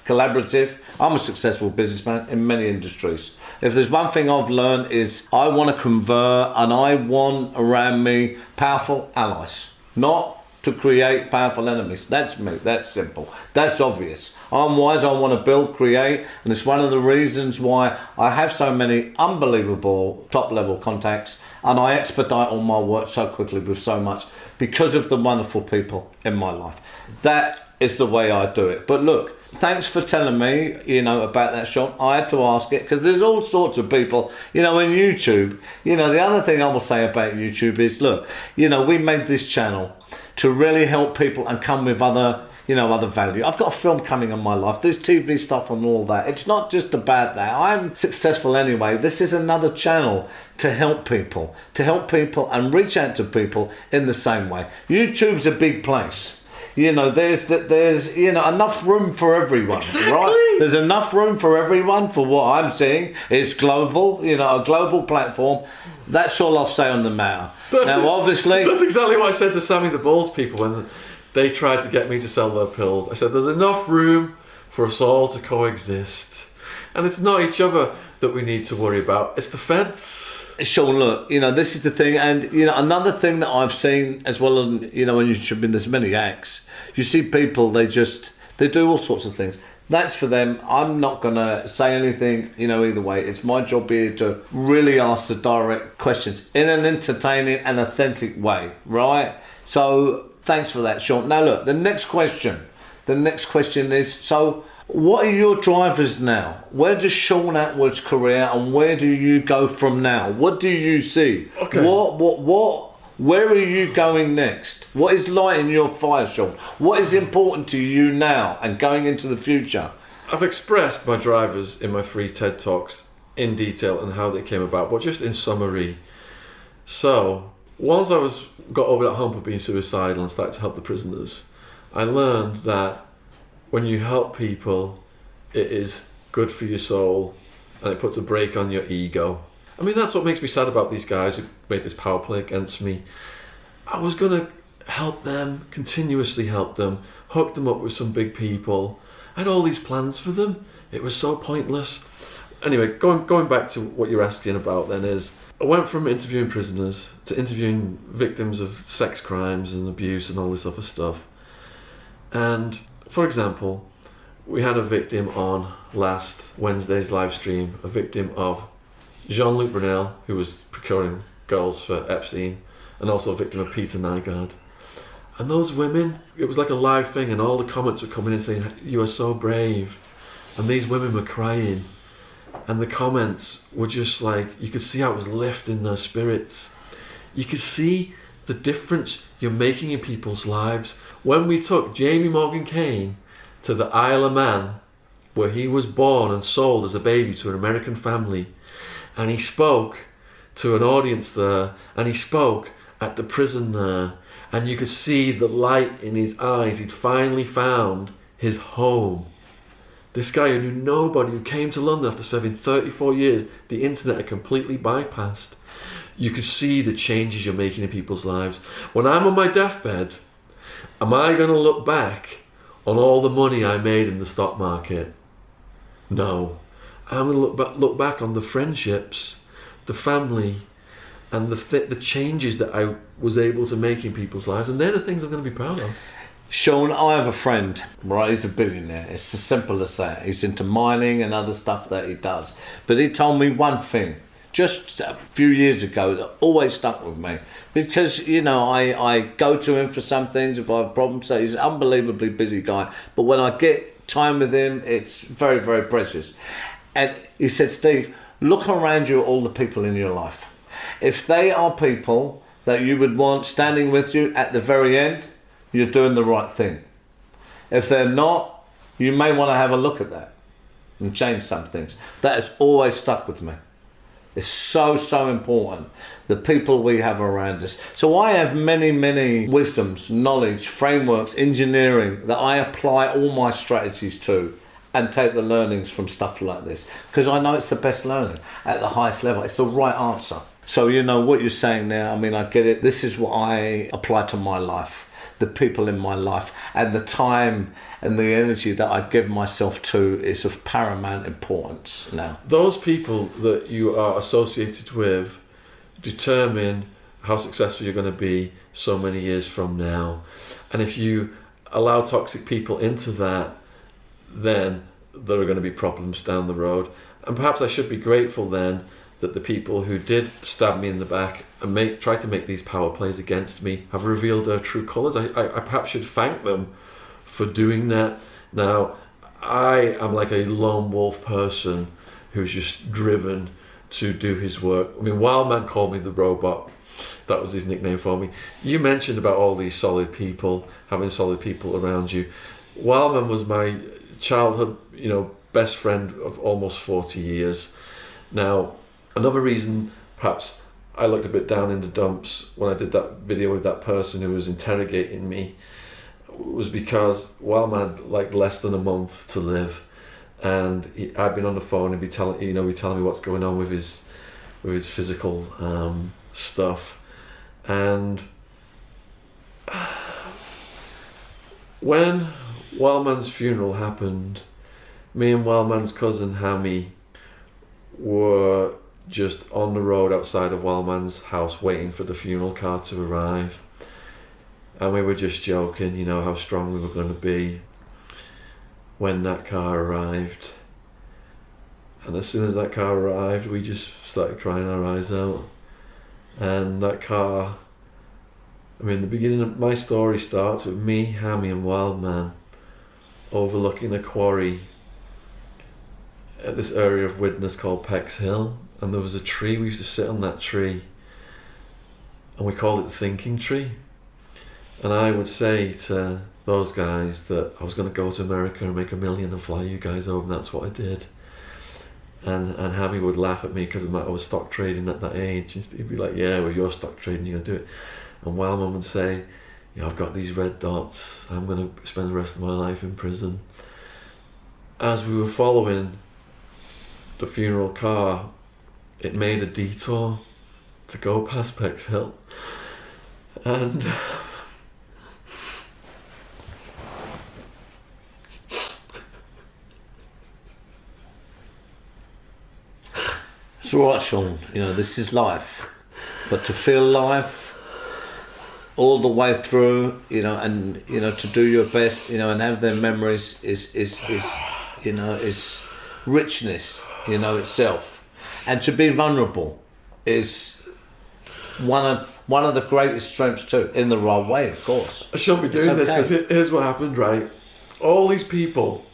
collaborative, I'm a successful businessman in many industries. If there's one thing I've learned is I want to convert and I want around me powerful allies. Not to create powerful enemies. That's me. That's simple. That's obvious. I'm wise. I want to build, create, and it's one of the reasons why I have so many unbelievable top-level contacts, and I expedite all my work so quickly with so much because of the wonderful people in my life. That is the way I do it. But look, thanks for telling me, you know, about that, Shaun. I had to ask it because there's all sorts of people, you know, in YouTube. You know, the other thing I will say about YouTube is, look, you know, we made this channel to really help people and come with other, you know, other value. I've got a film coming in my life. There's TV stuff and all that. It's not just about that. I'm successful anyway. This is another channel to help people and reach out to people in the same way. YouTube's a big place. You know, there's you know, enough room for everyone, exactly. Right? There's enough room for everyone for what I'm seeing. It's global, you know, a global platform. That's all I'll say on the matter. Obviously... That's exactly what I said to Sammy the Bull's people when they tried to get me to sell their pills. I said, there's enough room for us all to coexist. And it's not each other that we need to worry about. It's the feds. Shaun, look, you know, this is the thing, and you know, another thing that I've seen as well, you know, when YouTube, there's many acts. You see people, they do all sorts of things. That's for them. I'm not gonna say anything, you know, either way. It's my job here to really ask the direct questions in an entertaining and authentic way, right? So thanks for that, Shaun. Now look, the next question is, so what are your drivers now? Where does Shaun Attwood's career and where do you go from now? What do you see? Okay. Where are you going next? What is lighting your fire, Shaun? What is important to you now and going into the future? I've expressed my drivers in my 3 TED Talks in detail and how they came about, but just in summary. So, once I got over that hump of being suicidal and started to help the prisoners, I learned that when you help people, it is good for your soul and it puts a brake on your ego. I mean, that's what makes me sad about these guys who made this power play against me. I was going to help them, continuously help them, hook them up with some big people. I had all these plans for them. It was so pointless. Anyway, going back to what you're asking about then is, I went from interviewing prisoners to interviewing victims of sex crimes and abuse and all this other stuff. And for example, we had a victim on last Wednesday's live stream, a victim of Jean-Luc Brunel, who was procuring girls for Epstein, and also a victim of Peter Nygaard. And those women, it was like a live thing, and all the comments were coming in saying, "You are so brave." And these women were crying. And the comments were just like, you could see how it was lifting their spirits. You could see the difference you're making in people's lives. When we took Jamie Morgan Cain to the Isle of Man, where he was born and sold as a baby to an American family, and he spoke to an audience there, and he spoke at the prison there, and you could see the light in his eyes. He'd finally found his home. This guy who knew nobody, who came to London after serving 34 years, the internet had completely bypassed. You could see the changes you're making in people's lives. When I'm on my deathbed, am I going to look back on all the money I made in the stock market? No. I'm going to look back on the friendships, the family, and the changes that I was able to make in people's lives. And they're the things I'm going to be proud of. Shaun, I have a friend, right? He's a billionaire. It's as simple as that. He's into mining and other stuff that he does. But he told me one thing just a few years ago that always stuck with me. Because, you know, I go to him for some things if I have problems. So he's an unbelievably busy guy. But when I get time with him, it's very, very precious. And he said, "Steve, look around you at all the people in your life. If they are people that you would want standing with you at the very end, you're doing the right thing. If they're not, you may want to have a look at that and change some things." That has always stuck with me. It's so, so important, the people we have around us. So I have many, many wisdoms, knowledge, frameworks, engineering that I apply all my strategies to and take the learnings from stuff like this. Because I know it's the best learning at the highest level. It's the right answer. So, you know, what you're saying now, I mean, I get it. This is what I apply to my life, the people in my life, and the time and the energy that I give myself to is of paramount importance now. Those people that you are associated with determine how successful you're going to be so many years from now. And if you allow toxic people into that, then there are going to be problems down the road. And perhaps I should be grateful then that the people who did stab me in the back and try to make these power plays against me have revealed their true colours. I perhaps should thank them for doing that. Now, I am like a lone wolf person who's just driven to do his work. I mean, Wildman called me the robot. That was his nickname for me. You mentioned about all these solid people, having solid people around you. Wildman was my childhood, best friend of almost 40 years. Now, another reason perhaps I looked a bit down in the dumps when I did that video with that person who was interrogating me was because Wildman had like less than a month to live, and I'd been on the phone and be telling me what's going on with his physical stuff. And when Wildman's funeral happened, me and Wildman's cousin Hammy were just on the road outside of Wildman's house waiting for the funeral car to arrive, and we were just joking, how strong we were going to be when that car arrived. And as soon as that car arrived, we just started crying our eyes out. And that car, the beginning of my story starts with me, Hammy and Wildman overlooking a quarry at this area of Widnes called Peck's Hill, and there was a tree. We used to sit on that tree and we called it the thinking tree. And I would say to those guys that I was going to go to America and make $1 million and fly you guys over, and that's what I did. And Hammy would laugh at me because I was stock trading at that age. He'd be like, yeah, well, you're stock trading, you're going to do it. And Wildman would say, I've got these red dots, I'm going to spend the rest of my life in prison. As we were following the funeral car, it made a detour to go past Peck's Hill. And it's all right, Shaun. This is life, but to feel life all the way through, and to do your best, and have their memories is richness, itself, and to be vulnerable is one of the greatest strengths too, in the right way, of course. I shouldn't be doing this because here's what happened, right? All these people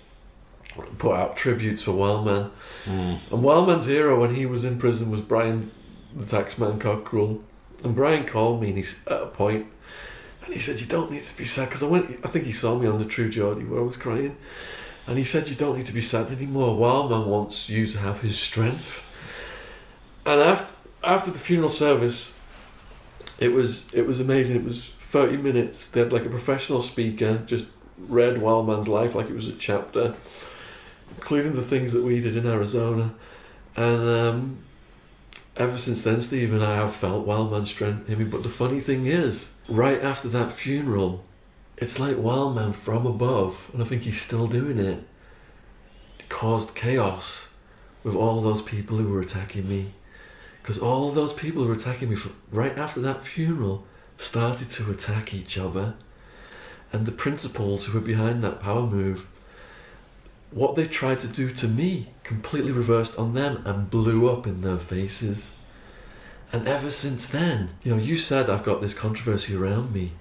put out tributes for Wildman. And Wildman's hero when he was in prison was Brian the Taxman Cockrell. And Brian called me and he's at a point and he said, you don't need to be sad, because I think he saw me on the True Geordie where I was crying, and he said, you don't need to be sad anymore. Wildman wants you to have his strength. And after the funeral service, it was amazing. It was 30 minutes. They had like a professional speaker just read Wildman's life like it was a chapter, including the things that we did in Arizona. And ever since then, Steve and I have felt Wildman's strength in me. But the funny thing is, right after that funeral, it's like Wildman from above, and I think he's still doing it, caused chaos with all those people who were attacking me. Because all of those people who were attacking me right after that funeral started to attack each other. And the principals who were behind that power move, what they tried to do to me completely reversed on them and blew up in their faces. And ever since then, you said I've got this controversy around me,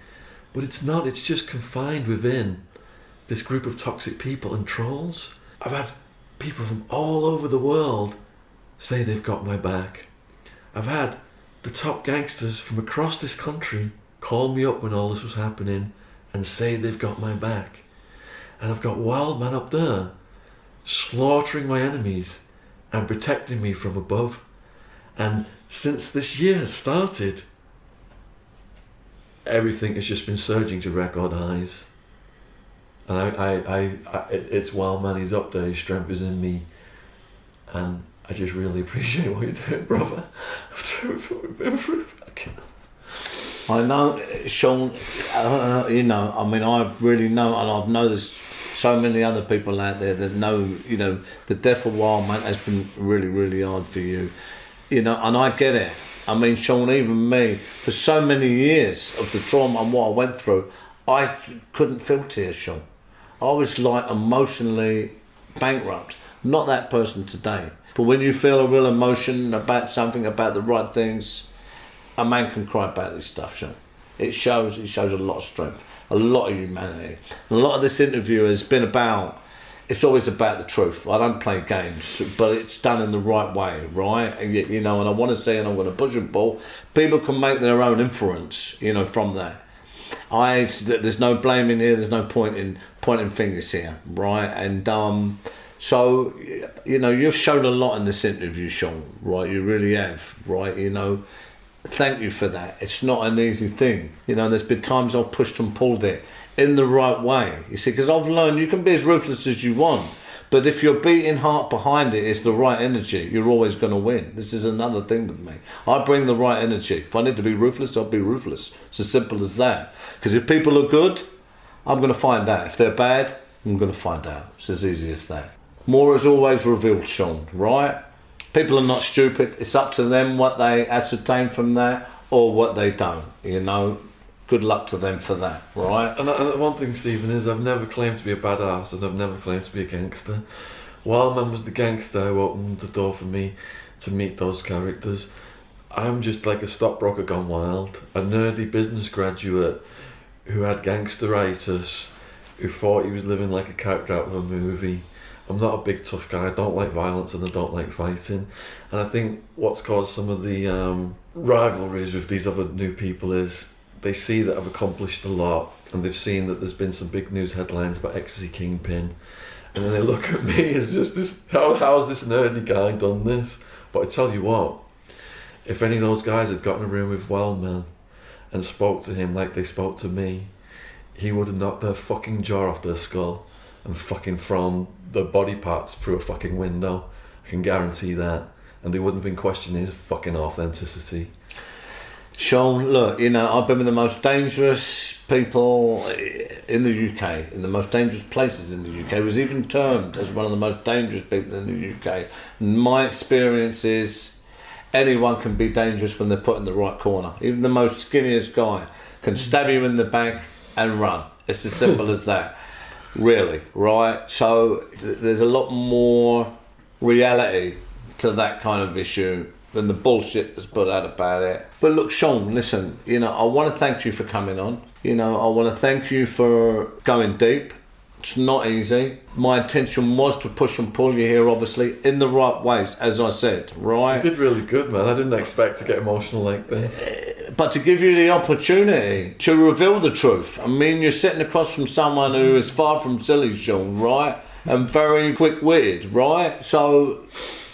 but it's not, it's just confined within this group of toxic people and trolls. I've had people from all over the world say they've got my back. I've had the top gangsters from across this country call me up when all this was happening and say they've got my back. And I've got Wildman up there slaughtering my enemies and protecting me from above. And since this year has started, everything has just been surging to record highs. And it's Wildman, he's up there, his strength is in me. And I just really appreciate what you're doing, brother. After everything we've been through. I know, Shaun, I really know, and I know there's so many other people out there that know, the death of Wildman has been really, really hard for you. And I get it. I mean, Shaun, even me, for so many years of the trauma and what I went through, I couldn't feel tears, Shaun. I was like emotionally bankrupt. Not that person today. But when you feel a real emotion about something, about the right things, a man can cry about this stuff, Shaun. It shows a lot of strength, a lot of humanity. And a lot of this interview has been about, it's always about the truth. I don't play games, but it's done in the right way, right? And, you know, and I want to say, and I'm going to push and pull, people can make their own inference, you know, from that. There's no blaming here, there's no pointing fingers here, right? And so, you know, you've shown a lot in this interview, Shaun, right? You really have, right? You know, thank you for that. It's not an easy thing. You know, there's been times I've pushed and pulled it in the right way. You see, because I've learned you can be as ruthless as you want, but if your beating heart behind it is the right energy, you're always going to win. This is another thing with me. I bring the right energy. If I need to be ruthless, I'll be ruthless. It's as simple as that. Because if people are good, I'm going to find out. If they're bad, I'm going to find out. It's as easy as that. More is always revealed, Shaun, right? People are not stupid. It's up to them what they ascertain from that or what they don't, you know. Good luck to them for that, right? And one thing, Stephen, is I've never claimed to be a badass and I've never claimed to be a gangster. Wildman was the gangster who opened the door for me to meet those characters. I'm just like a stockbroker gone wild, a nerdy business graduate who had gangsteritis, who thought he was living like a character out of a movie. I'm not a big tough guy. I don't like violence and I don't like fighting. And I think what's caused some of the rivalries with these other new people is they see that I've accomplished a lot and they've seen that there's been some big news headlines about ecstasy kingpin. And then they look at me as just this, how's this nerdy guy done this? But I tell you what, if any of those guys had got in a room with Wildman and spoke to him like they spoke to me, he would have knocked their fucking jaw off their skull and fucking thrown the body parts through a fucking window. I can guarantee that. And they wouldn't have been questioning his fucking authenticity. Shaun, look, you know, I've been with the most dangerous people in the UK, in the most dangerous places in the UK. I was even termed as one of the most dangerous people in the UK. My experience is anyone can be dangerous when they're put in the right corner. Even the most skinniest guy can stab you in the back and run. It's as simple as that. Really, right? So there's a lot more reality to that kind of issue than the bullshit that's put out about it. But look, Shaun, listen, you know, I want to thank you for coming on. You know, I want to thank you for going deep. It's not easy. My intention was to push and pull you here, obviously, in the right ways, as I said, right? You did really good, man. I didn't expect to get emotional like this. But to give you the opportunity to reveal the truth. I mean, you're sitting across from someone who is far from silly, Shaun, right? And very quick-witted, right? So,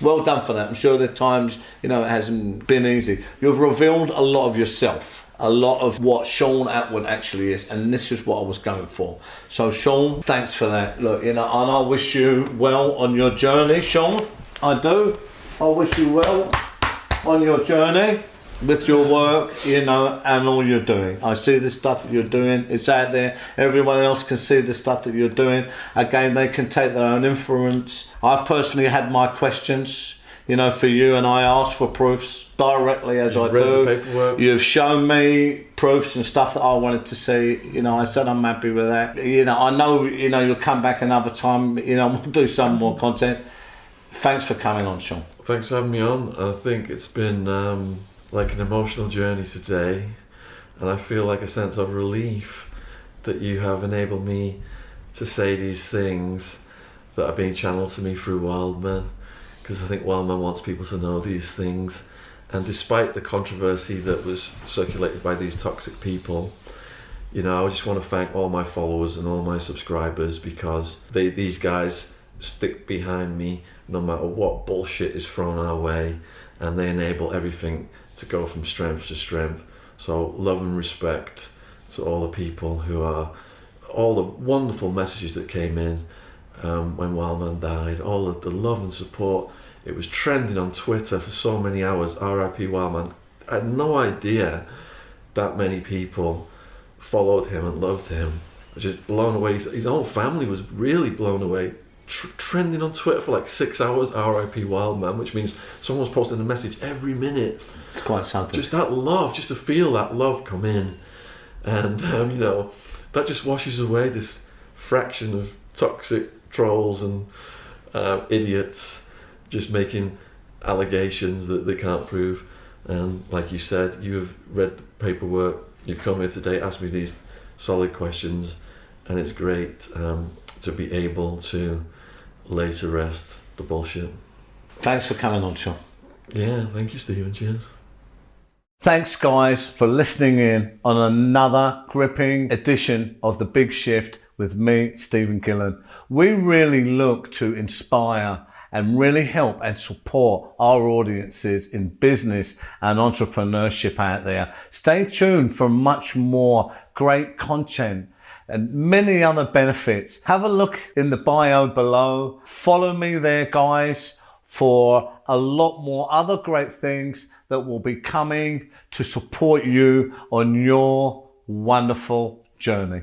well done for that. I'm sure there are times, you know, it hasn't been easy. You've revealed a lot of yourself, a lot of what Shaun Attwood actually is, and this is what I was going for. So, Shaun, thanks for that. Look, you know, and I wish you well on your journey, Shaun. I do. I wish you well on your journey with your work, you know, and all you're doing. I see the stuff that you're doing. It's out there. Everyone else can see the stuff that you're doing. Again, they can take their own influence. I personally had my questions, you know, for you, and I asked for proofs directly as I do. Read the paperwork. You've shown me proofs and stuff that I wanted to see. You know, I said I'm happy with that. You know, I know, you know, you'll come back another time. You know, we'll do some more content. Thanks for coming on, Shaun. Thanks for having me on. I think it's been like an emotional journey today, and I feel like a sense of relief that you have enabled me to say these things that are being channeled to me through Wildman, because I think Wildman wants people to know these things. And despite the controversy that was circulated by these toxic people, you know, I just want to thank all my followers and all my subscribers, because these guys stick behind me no matter what bullshit is thrown our way, and they enable everything to go from strength to strength. So love and respect to all the people who are, all the wonderful messages that came in when Wildman died, all of the love and support. It was trending on Twitter for so many hours, RIP Wildman. I had no idea that many people followed him and loved him. I was just blown away. His whole family was really blown away trending on Twitter for like 6 hours, RIP Wildman, which means someone's posting a message every minute. It's quite something. Just that love, just to feel that love come in. And, you know, that just washes away this fraction of toxic trolls and idiots just making allegations that they can't prove. And like you said, you have read the paperwork, you've come here today, asked me these solid questions, and it's great to be able to lay to rest the bullshit. Thanks for coming on, Shaun. Yeah, thank you, Stephen. Cheers. Thanks, guys, for listening in on another gripping edition of The Big Shift with me, Stephen Gillen. We really look to inspire and really help and support our audiences in business and entrepreneurship out there. Stay tuned for much more great content and many other benefits. Have a look in the bio below. Follow me there, guys, for a lot more other great things that will be coming to support you on your wonderful journey.